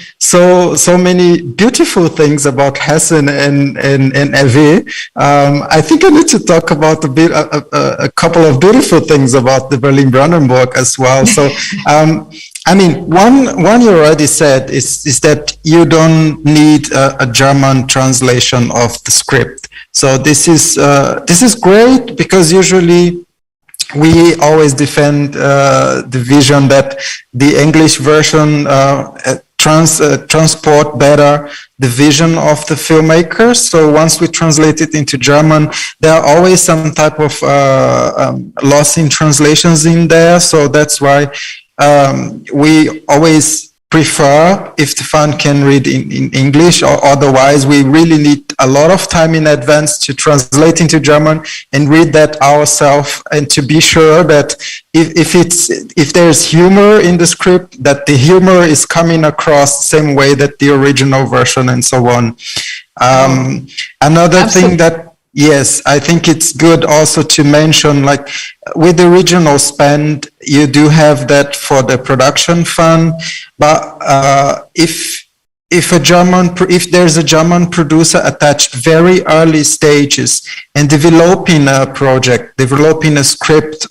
many beautiful things about Hessen and RW. I think I need to talk about a couple of beautiful things about the Berlin-Brandenburg as well. So, one you already said is that you don't need a German translation of the script. So this is great, because usually we always defend the vision that the English version transport better the vision of the filmmakers. So once we translate it into German, there are always some type of loss in translations in there. So that's why we always prefer if the fund can read in English, or otherwise we really need a lot of time in advance to translate into German and read that ourselves, and to be sure that if there's humor in the script, that the humor is coming across the same way that the original version, and so on. Another thing that, yes, I think it's good also to mention, like with the regional spend, you do have that for the production fund, but if there's a German producer attached very early stages and developing a project, developing a script,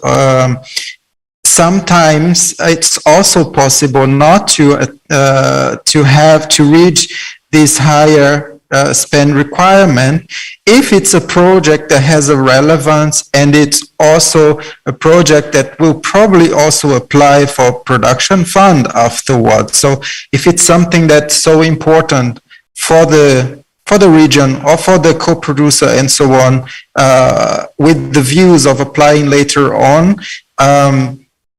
sometimes it's also possible not to reach this higher spend requirement if it's a project that has a relevance, and it's also a project that will probably also apply for production fund afterwards. So if it's something that's so important for the region or for the co-producer and so on, with the views of applying later on,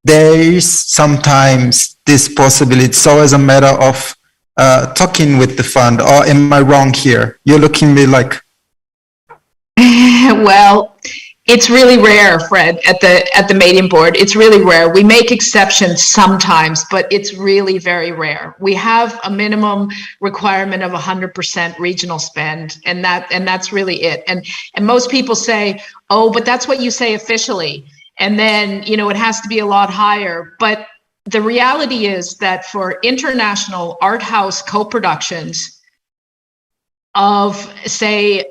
there is sometimes this possibility. So as a matter of talking with the fund, or am I wrong here? You're looking at me like... Well, it's really rare, Fred, at the Medienboard. It's really rare. We make exceptions sometimes, but it's really very rare. We have a minimum requirement of 100% regional spend, and that's really it. And most people say, oh, but that's what you say officially. And then, it has to be a lot higher. But the reality is that for international art house co-productions of, say,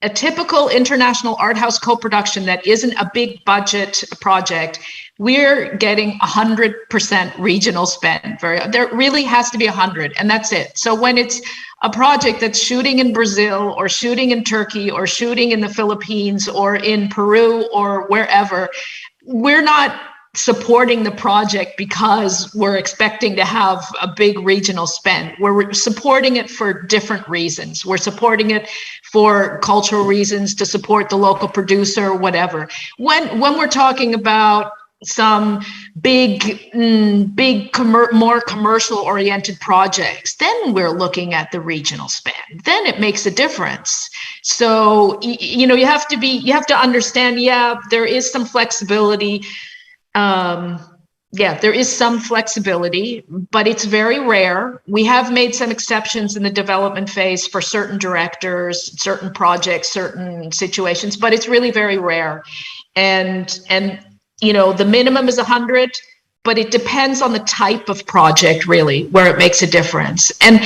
a typical international art house co-production that isn't a big budget project, we're getting 100% regional spend. There really has to be 100, and that's it. So when it's a project that's shooting in Brazil or shooting in Turkey or shooting in the Philippines or in Peru or wherever, we're not supporting the project because we're expecting to have a big regional spend. We're supporting it for different reasons. We're supporting it for cultural reasons, to support the local producer, whatever. When we're talking about some more commercial oriented projects, then we're looking at the regional spend. Then it makes a difference. So, you have to understand, there is some flexibility. There is some flexibility, but it's very rare. We have made some exceptions in the development phase for certain directors, certain projects, certain situations, but it's really very rare. And the minimum is 100, but it depends on the type of project, really, where it makes a difference. And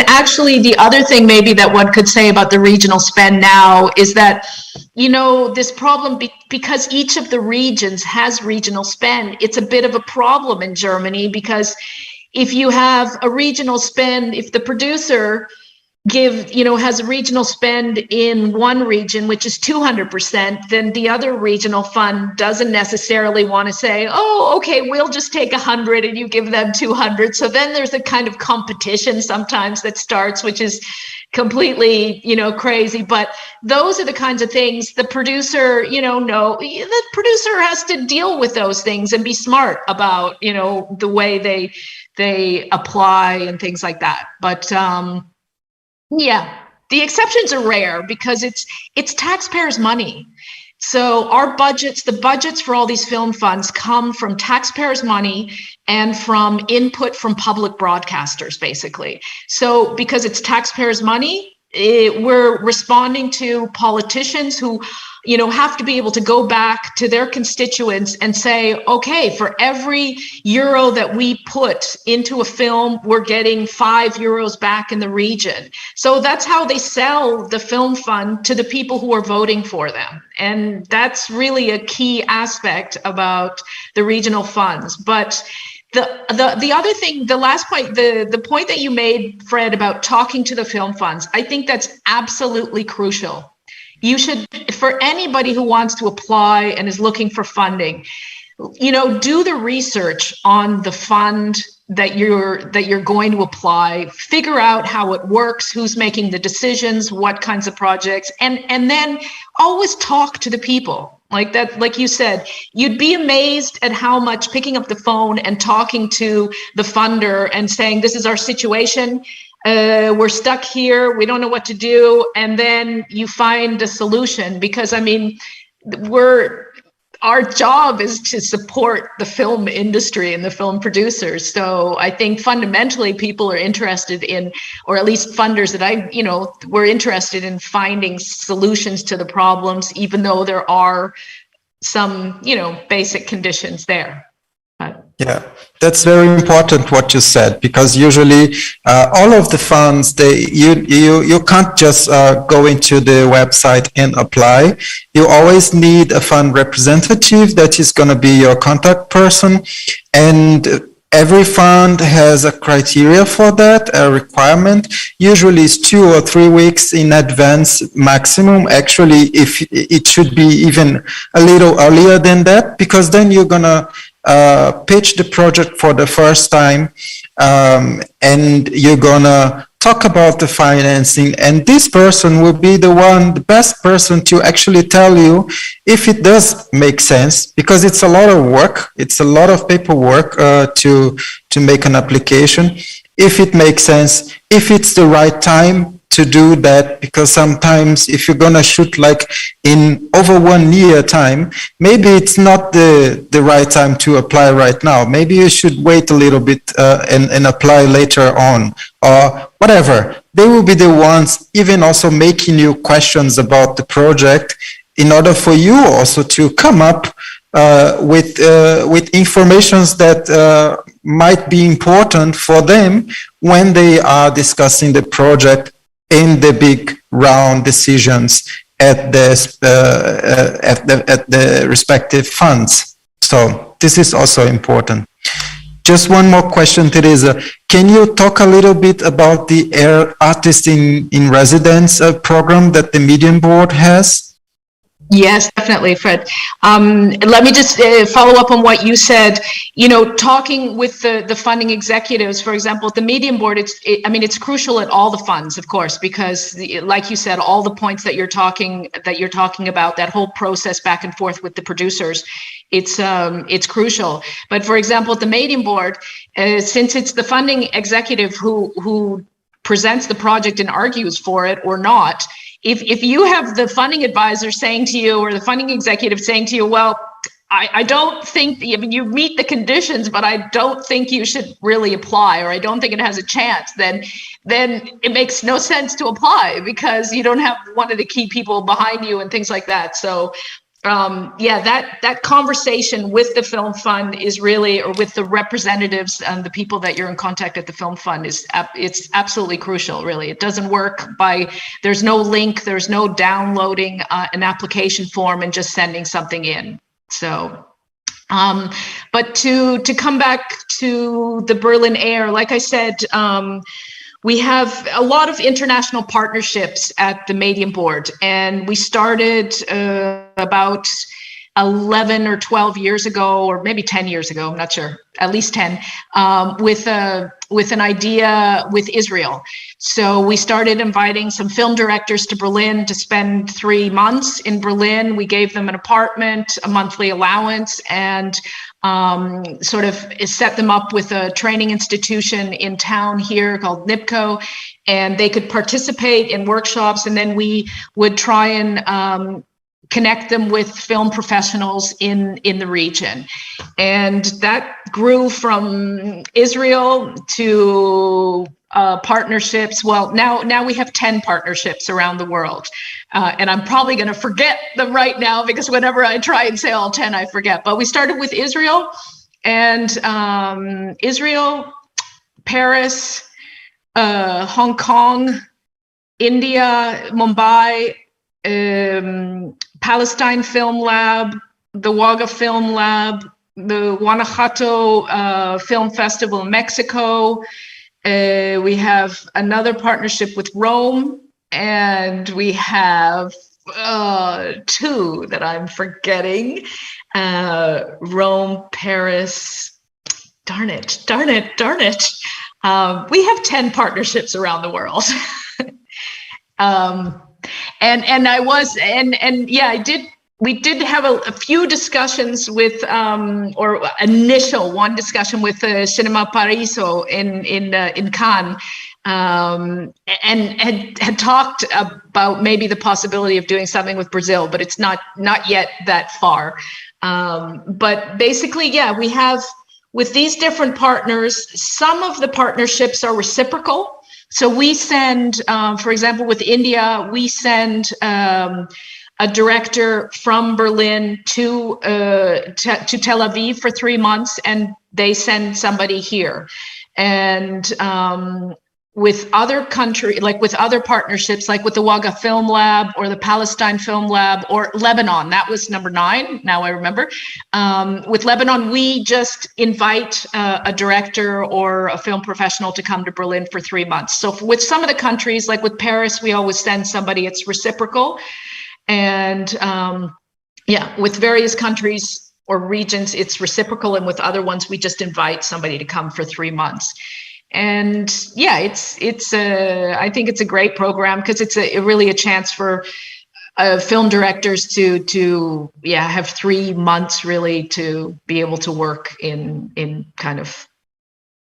actually, the other thing maybe that one could say about the regional spend now is that, this problem, because each of the regions has regional spend, it's a bit of a problem in Germany, because if you have a regional spend, if the producer has a regional spend in one region, which is 200%, then the other regional fund doesn't necessarily want to say, oh, okay, we'll just take 100 and you give them 200. So then there's a kind of competition sometimes that starts, which is completely, crazy. But those are the kinds of things the producer, the producer has to deal with those things and be smart about, the way they apply and things like that. But, the exceptions are rare because it's taxpayers' money. So our budgets, the budgets for all these film funds come from taxpayers' money and from input from public broadcasters, basically. So because it's taxpayers' money, we're responding to politicians who, have to be able to go back to their constituents and say, okay, for every euro that we put into a film, we're getting 5 euros back in the region. So that's how they sell the film fund to the people who are voting for them. And that's really a key aspect about the regional funds. But the other thing, the last point, the point that you made, Fred, about talking to the film funds, I think that's absolutely crucial. You should, for anybody who wants to apply and is looking for funding, do the research on the fund that you're going to apply, figure out how it works, who's making the decisions, what kinds of projects, and then always talk to the people. Like that, like you said, you'd be amazed at how much picking up the phone and talking to the funder and saying, this is our situation, we're stuck here, we don't know what to do, and then you find a solution. Because I mean, our job is to support the film industry and the film producers. So I think fundamentally people are interested in, or at least funders that we're interested in finding solutions to the problems, even though there are some, basic conditions there. Yeah, that's very important what you said, because usually all of the funds, you can't just go into the website and apply. You always need a fund representative that is going to be your contact person, and every fund has a criteria for that, a requirement. Usually it's 2 or 3 weeks in advance maximum. Actually, if it should be even a little earlier than that, because then you're going to pitch the project for the first time, and you're gonna talk about the financing, and this person will be the best person to actually tell you if it does make sense, because it's a lot of work, it's a lot of paperwork to make an application, if it makes sense, if it's the right time to do that, because sometimes if you're gonna shoot like in over 1 year time, maybe it's not the right time to apply right now. Maybe you should wait a little bit and apply later on, or whatever. They will be the ones even also making you questions about the project, in order for you also to come up with informations that might be important for them when they are discussing the project in the big round decisions at the respective funds. So this is also important. Just one more question, Teresa. Can you talk a little bit about the Artist in Residence program that the Medienboard has? Yes, definitely, Fred. Let me just follow up on what you said. Talking with the funding executives, for example, at the Medienboard, it's crucial at all the funds, of course, because, like you said, all the points that you're talking about, that whole process back and forth with the producers, it's crucial. But for example, at the Medienboard, since it's the funding executive who presents the project and argues for it or not, if you have the funding advisor saying to you, or the funding executive saying to you, well, I don't think, you meet the conditions, but I don't think you should really apply, or I don't think it has a chance, then it makes no sense to apply, because you don't have one of the key people behind you and things like that. So that conversation with the film fund is really, or with the representatives and the people that you're in contact at the film fund, it's absolutely crucial, really. It doesn't work there's no link, there's no downloading an application form and just sending something in. So, but to come back to the Berlin Air, like I said, we have a lot of international partnerships at the Medienboard, and we started about 11 or 12 years ago, or maybe 10 years ago, I'm not sure, at least 10, with an idea with Israel. So we started inviting some film directors to Berlin to spend 3 months in Berlin. We gave them an apartment, a monthly allowance, and sort of set them up with a training institution in town here called NIPCO, and they could participate in workshops, and then we would try and connect them with film professionals in the region. And that grew from Israel to partnerships. Well, now we have 10 partnerships around the world. And I'm probably going to forget them right now, because whenever I try and say all 10, I forget. But we started with Israel, and Israel, Paris, Hong Kong, India, Mumbai, Palestine Film Lab, the Wagga Film Lab, the Guanajuato Film Festival in Mexico. We have another partnership with Rome, and we have two that I'm forgetting. Rome, Paris. Darn it. We have 10 partnerships around the world. We did have a few discussions with, one discussion with Cinema Paradiso in Cannes, and had talked about maybe the possibility of doing something with Brazil, but it's not yet that far. But basically, we have, with these different partners, some of the partnerships are reciprocal. So we send, for example, with India, we send a director from Berlin to Tel Aviv for 3 months, and they send somebody here. And with other countries, like with other partnerships, like with the Wagga Film Lab or the Palestine Film Lab or Lebanon, that was number 9, now I remember. With Lebanon, we just invite a director or a film professional to come to Berlin for 3 months. So with some of the countries, like with Paris, we always send somebody, it's reciprocal. And with various countries or regions, it's reciprocal. And with other ones, we just invite somebody to come for 3 months. And I think it's a great program because it's really a chance for film directors to have 3 months really to be able to work in kind of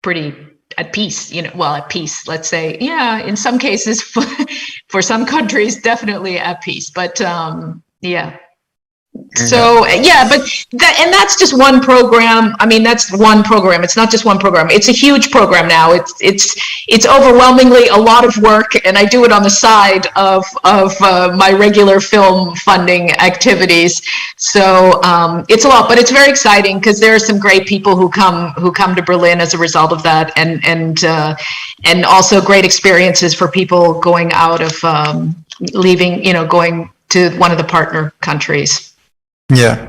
pretty at peace, at peace, let's say. In some cases, for some countries, definitely at peace. But that's just one program. I mean, that's one program. It's not just one program. It's a huge program now. It's overwhelmingly a lot of work, and I do it on the side of my regular film funding activities. So it's a lot, but it's very exciting because there are some great people who come to Berlin as a result of that, and also great experiences for people going out of leaving, going to one of the partner countries. Yeah.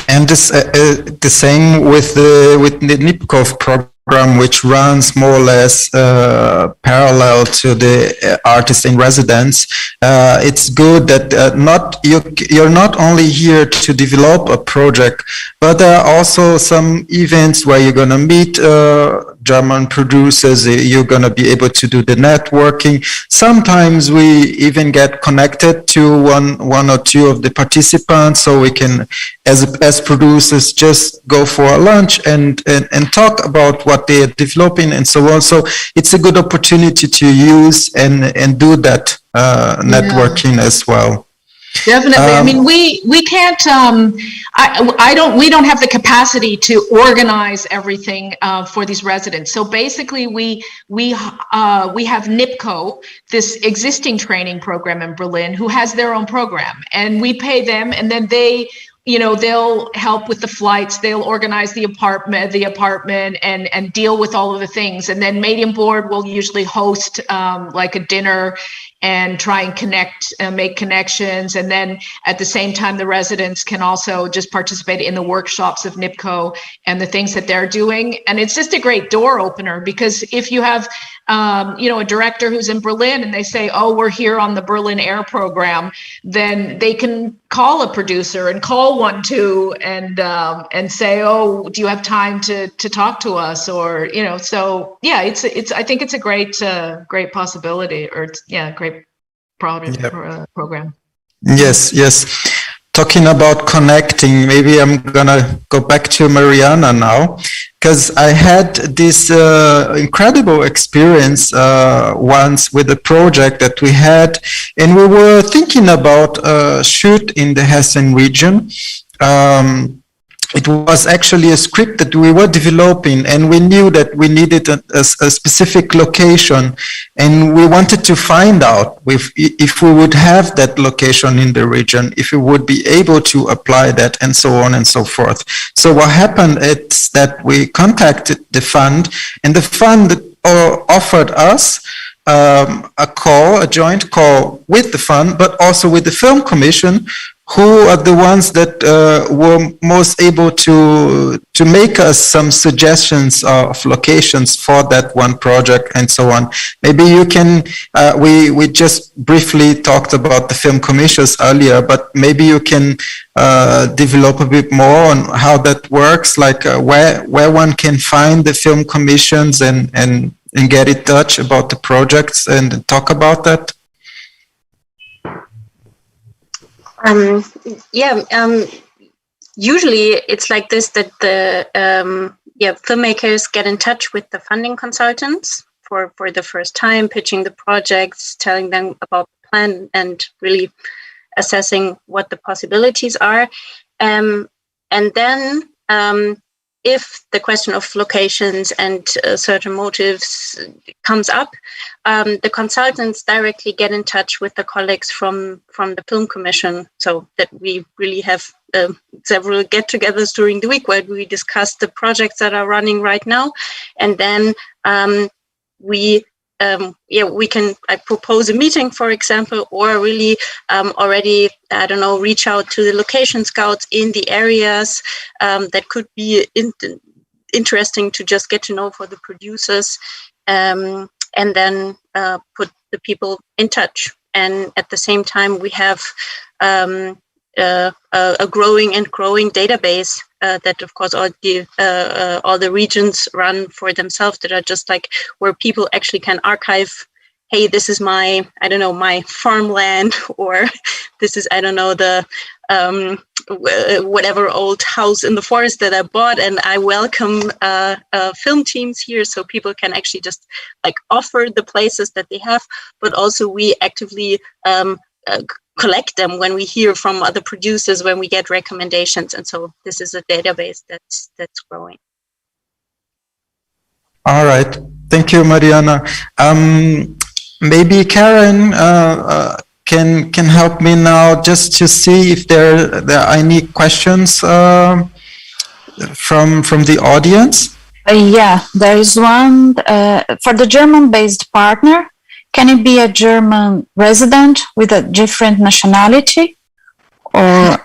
And this the same with the NIPCOV program, which runs more or less parallel to the artist in residence. It's good that you're not only here to develop a project, but there are also some events where you're going to meet German producers. You're going to be able to do the networking. Sometimes we even get connected to one or two of the participants, so we can, as producers, just go for a lunch and talk about what they are developing and so on. So it's a good opportunity to use and do that networking as well. Definitely. I mean, we can't. We don't have the capacity to organize everything for these residents. So basically, we have NIPCO, this existing training program in Berlin, who has their own program, and we pay them, and then they, they'll help with the flights, they'll organize the apartment, and deal with all of the things. And then Medienboard will usually host like a dinner and try and make connections. And then at the same time, the residents can also just participate in the workshops of NIPCO and the things that they're doing. And it's just a great door opener, because if you have, a director who's in Berlin and they say, oh, we're here on the Berlin Air program, then they can call a producer and call 1-2 and say, oh, do you have time to talk to us? Or, so yeah, I think it's a great possibility, or great program. Yes. Talking about connecting, maybe I'm gonna go back to Mariana now, because I had this incredible experience once with a project that we had, and we were thinking about a shoot in the Hessen region. It was actually a script that we were developing, and we knew that we needed a specific location, and we wanted to find out if we would have that location in the region, if we would be able to apply that, and so on and so forth. So what happened is that we contacted the fund, and the fund offered us a joint call with the fund, but also with the film commission, who are the ones that were most able to make us some suggestions of locations for that one project and so on? Maybe you can, we just briefly talked about the film commissions earlier, but maybe you can develop a bit more on how that works, like where one can find the film commissions and get in touch about the projects and talk about that. Usually it's like this, that the filmmakers get in touch with the funding consultants for the first time, pitching the projects, telling them about the plan, and really assessing what the possibilities are. And then if the question of locations and certain motives comes up, the consultants directly get in touch with the colleagues from the film commission, so that we really have several get-togethers during the week where we discuss the projects that are running right now. And then we can propose a meeting, for example, or really already, I don't know, reach out to the location scouts in the areas that could be interesting to just get to know for the producers, and then put the people in touch. And at the same time, we have a growing database that, of course, all the regions run for themselves, that are just like where people actually can archive, hey, this is my, I don't know, my farmland, or this is, I don't know, the whatever old house in the forest that I bought, and I welcome film teams here, so people can actually just like offer the places that they have, but also we actively collect them when we hear from other producers, when we get recommendations, and so this is a database that's growing. All right, thank you, Mariana. Maybe Karen can help me now just to see if there are any questions from the audience. Yeah, there is one for the German-based partner. Can it be a German resident with a different nationality, or?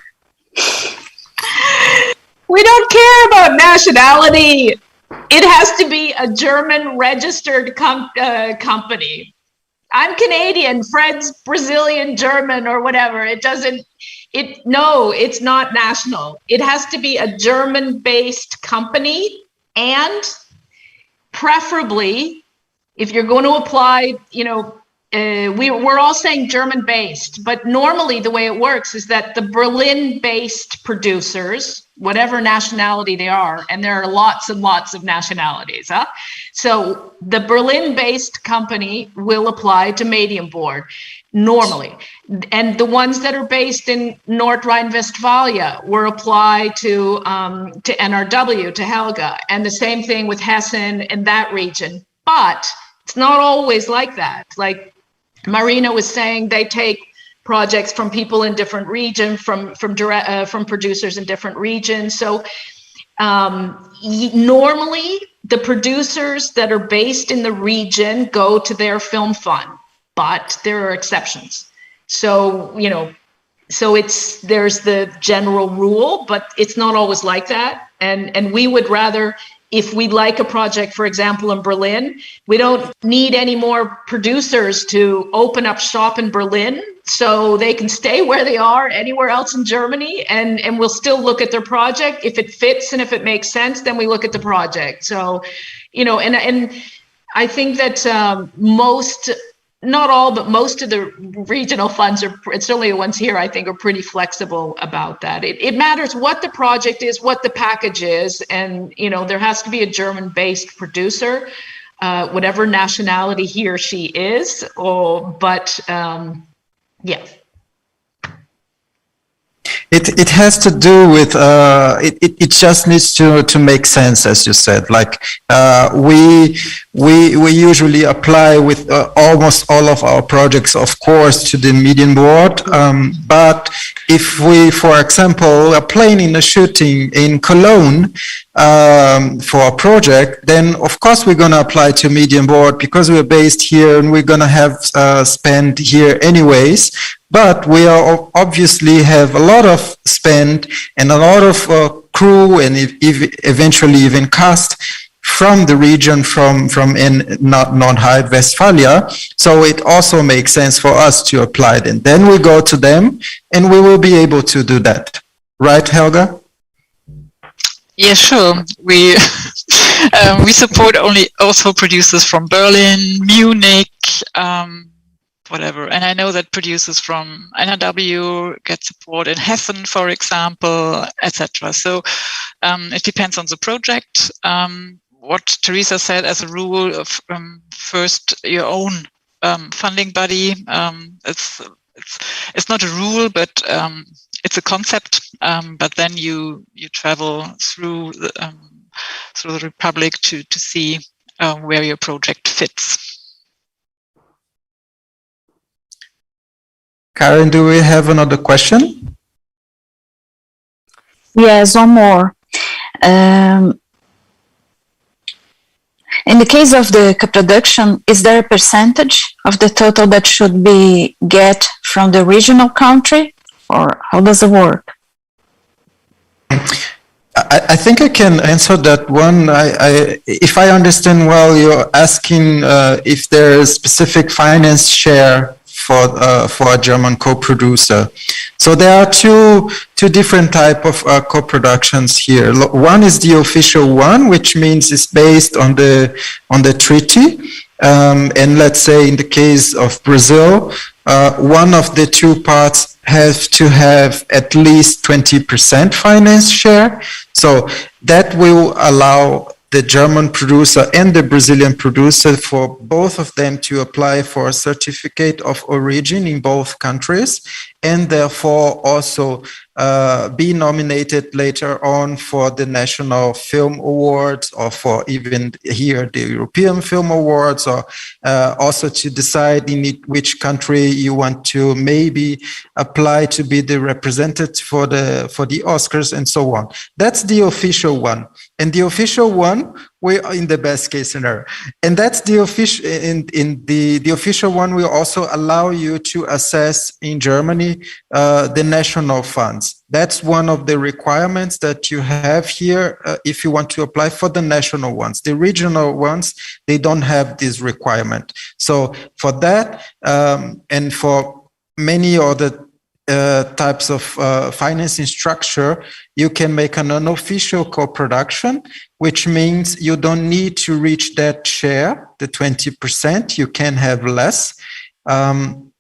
We don't care about nationality. It has to be a German registered company. I'm Canadian, Fred's Brazilian, German, or whatever. No, it's not national. It has to be a German-based company, and preferably, if you're going to apply, we're all saying German-based, but normally the way it works is that the Berlin-based producers, whatever nationality they are, and there are lots and lots of nationalities, so the Berlin-based company will apply to Medienboard normally, and the ones that are based in Nordrhein Westfalia will apply to NRW, to Helga, and the same thing with Hessen in that region. But it's not always like that. Like Marina was saying, they take projects from people in different regions, from producers in different regions. So normally the producers that are based in the region go to their film fund, but there are exceptions. So, there's the general rule, but it's not always like that. And we would rather, if we like a project, for example, in Berlin, we don't need any more producers to open up shop in Berlin, so they can stay where they are anywhere else in Germany, and we'll still look at their project. If it fits and if it makes sense, then we look at the project. So, and I think that not all, but most of the regional funds are, certainly the ones here, I think, are pretty flexible about that. It matters what the project is, what the package is, and there has to be a German-based producer, whatever nationality he or she is. Yeah. It has to do with it just needs to make sense, as you said. Like we we usually apply with almost all of our projects, of course, to the Medienboard. But if we, for example, are planning a shooting in Cologne for a project, then of course we're going to apply to Medienboard because we're based here and we're going to have spend here anyways. But we are obviously have a lot of spend and a lot of crew and eventually even cast from the region from in Nordrhein Westfalia. So it also makes sense for us to apply it. And then we go to them and we will be able to do that. Right, Helga? Yeah, sure. We we support also producers from Berlin, Munich, whatever. And I know that producers from NRW get support in Hessen, for example, etc. So it depends on the project. What Teresa said as a rule of first your own funding body. It's not a rule, but it's a concept. But then you travel through the Republic to see where your project fits. Karen, do we have another question? Yes, one more. In the case of the co-production, is there a percentage of the total that should be get from the regional country, or how does it work? I think I can answer that one. If I understand well, you're asking if there is specific finance share for a German co-producer. So there are two different type of co-productions here. One is the official one, which means it's based on the treaty. And let's say in the case of Brazil, one of the two parts has to have at least 20% finance share. So that will allow the German producer and the Brazilian producer, for both of them to apply for a certificate of origin in both countries, and therefore also be nominated later on for the National Film Awards, or for even here the European Film Awards, or also to decide in which country you want to maybe apply to be the representative for the Oscars and so on. That's the official one. And the official one, we are in the best case scenario. And that's the official, in the official one will also allow you to assess in Germany the national funds. That's one of the requirements that you have here if you want to apply for the national ones. The regional ones, they don't have this requirement. So for that and for many other types of financing structure, you can make an unofficial co-production, which means you don't need to reach that share, the 20%. You can have less, and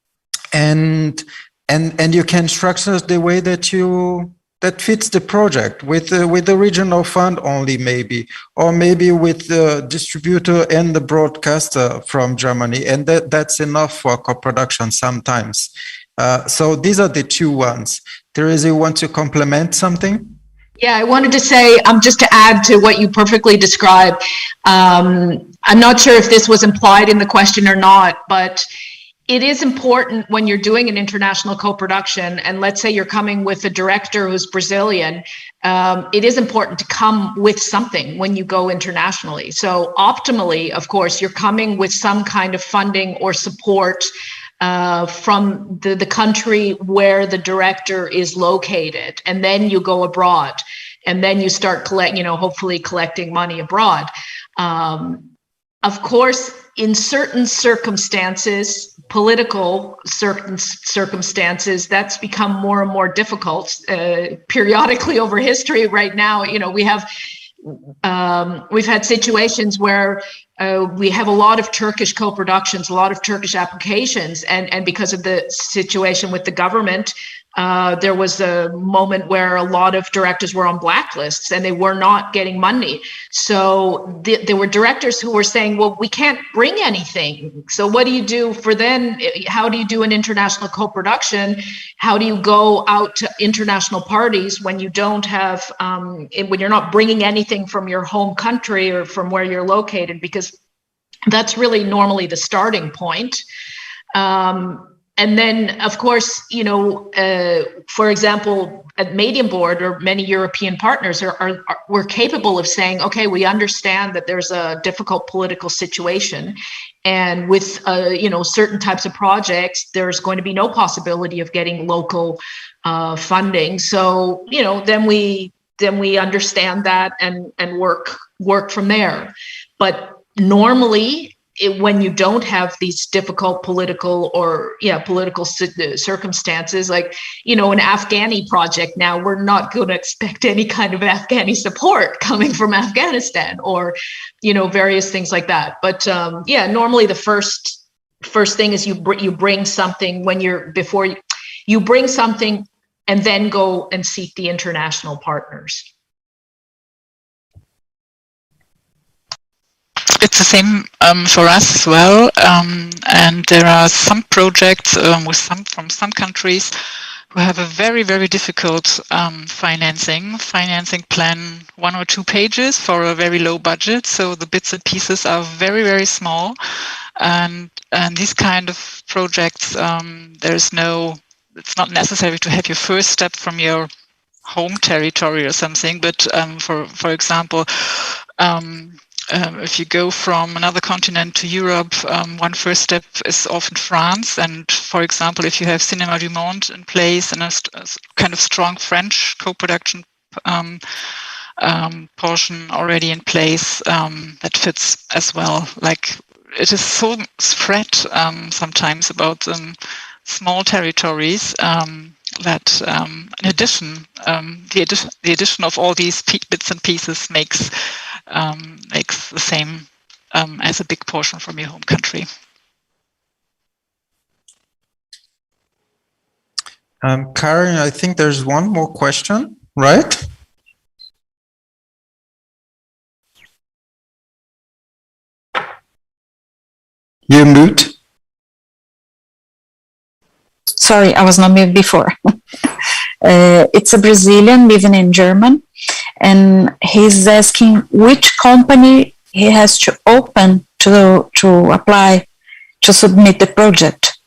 you can structure the way that fits the project with the regional fund only, maybe, or maybe with the distributor and the broadcaster from Germany, and that's enough for co-production sometimes. So these are the two ones. Teresa, you want to complement something? Yeah, I wanted to say, just to add to what you perfectly described, I'm not sure if this was implied in the question or not, but it is important when you're doing an international co-production, and let's say you're coming with a director who's Brazilian, it is important to come with something when you go internationally. So optimally, of course, you're coming with some kind of funding or support from the country where the director is located, and then you go abroad, and then you start hopefully collecting money abroad. Of course, in certain circumstances, political certain circumstances, that's become more and more difficult periodically over history. Right now, we've had situations where we have a lot of Turkish co-productions, a lot of Turkish applications, and because of the situation with the government, there was a moment where a lot of directors were on blacklists and they were not getting money. So there were directors who were saying, well, we can't bring anything. So what do you do for then? How do you do an international co-production? How do you go out to international parties when you don't have, when you're not bringing anything from your home country or from where you're located? Because That's really normally the starting point. And then, of course, you know, for example, at Medienboard or many European partners we're capable of saying, okay, we understand that there's a difficult political situation, and with you know, certain types of projects, there's going to be no possibility of getting local funding. So, you know, then we understand that and work from there. But normally, when you don't have these difficult political circumstances, like, you know, an Afghani project, now we're not going to expect any kind of Afghani support coming from Afghanistan, or, you know, various things like that. But yeah, normally the first thing is you bring something before you bring something, and then go and seek the international partners. It's the same for us as well, and there are some projects from some countries who have a very, very difficult financing plan, 1 or 2 pages for a very low budget. So the bits and pieces are very, very small, and these kind of projects, it's not necessary to have your first step from your home territory or something, but for example, if you go from another continent to Europe, one first step is often France. And for example, if you have Cinéma du Monde in place and a kind of strong French co-production portion already in place, that fits as well. Like, it is so spread sometimes about small territories that in addition, the addition of all these bits and pieces makes the same as a big portion from your home country. Karin, I think there's one more question, right? You're mute. Sorry, I was not mute before. It's a Brazilian living in Germany, and he's asking which company he has to open to apply to submit the project.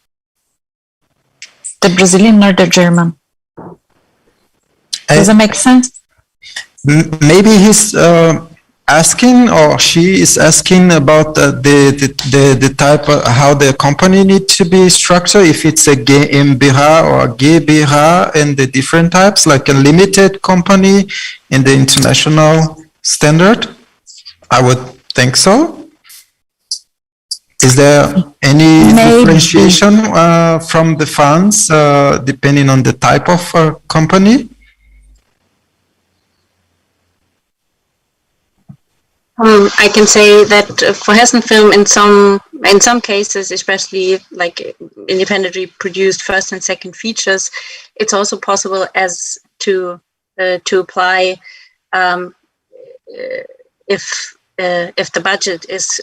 The Brazilian or the German? Does it make sense? Maybe he's asking, or she is asking about the type of how the company needs to be structured, if it's a GmbH or a GbH, and the different types, like a limited company in the international standard. I would think so. Is there any differentiation from the funds depending on the type of company? I can say that for Hessen Film, in some cases, especially like independently produced first and second features, it's also possible as to apply if the budget is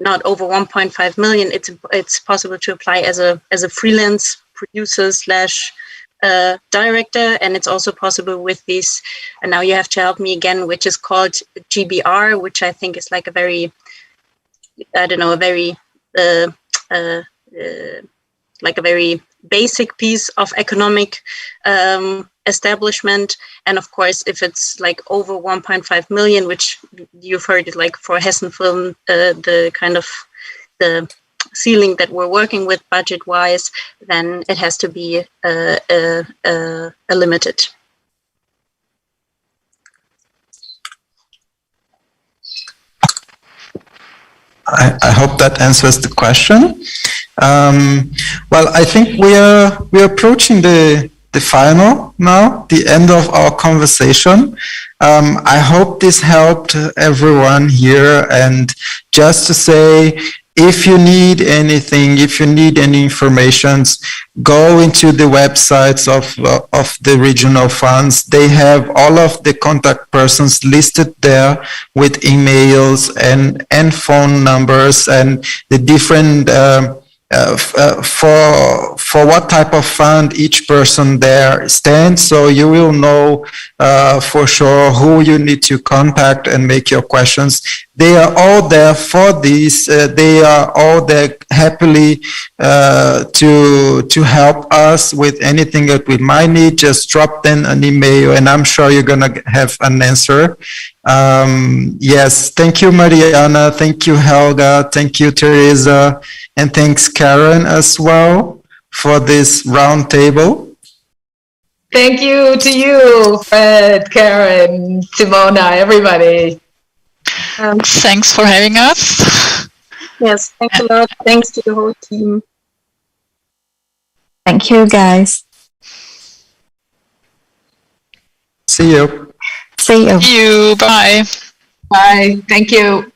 not over 1.5 million. It's possible to apply as a freelance producer / director, and it's also possible with this, and now you have to help me again, which is called GBR, which I think is like a very, I don't know, a very like a very basic piece of economic establishment. And of course, if it's like over 1.5 million, which you've heard it, like for Hessen Film, the kind of the ceiling that we're working with budget wise, then it has to be a limited. I hope that answers the question. Well, I think we're approaching the final now, the end of our conversation. I hope this helped everyone here. And just to say, if you need anything, if you need any information, go into the websites of the regional funds. They have all of the contact persons listed there with emails and phone numbers and the different for what type of fund each person there stands. So you will know for sure who you need to contact and make your questions. they are all there for this. They are all there happily to help us with anything that we might need. Just drop them an email, and I'm sure you're gonna have an answer. Yes, thank you, Mariana. Thank you, Helga. Thank you, Teresa, and thanks, Karen, as well, for this round table. Thank you to you, Fred, Karen, Simona, everybody. Thanks for having us. Yes, thanks a lot. Thanks to the whole team. Thank you, guys. See you. See you. See you. Bye. Bye. Thank you.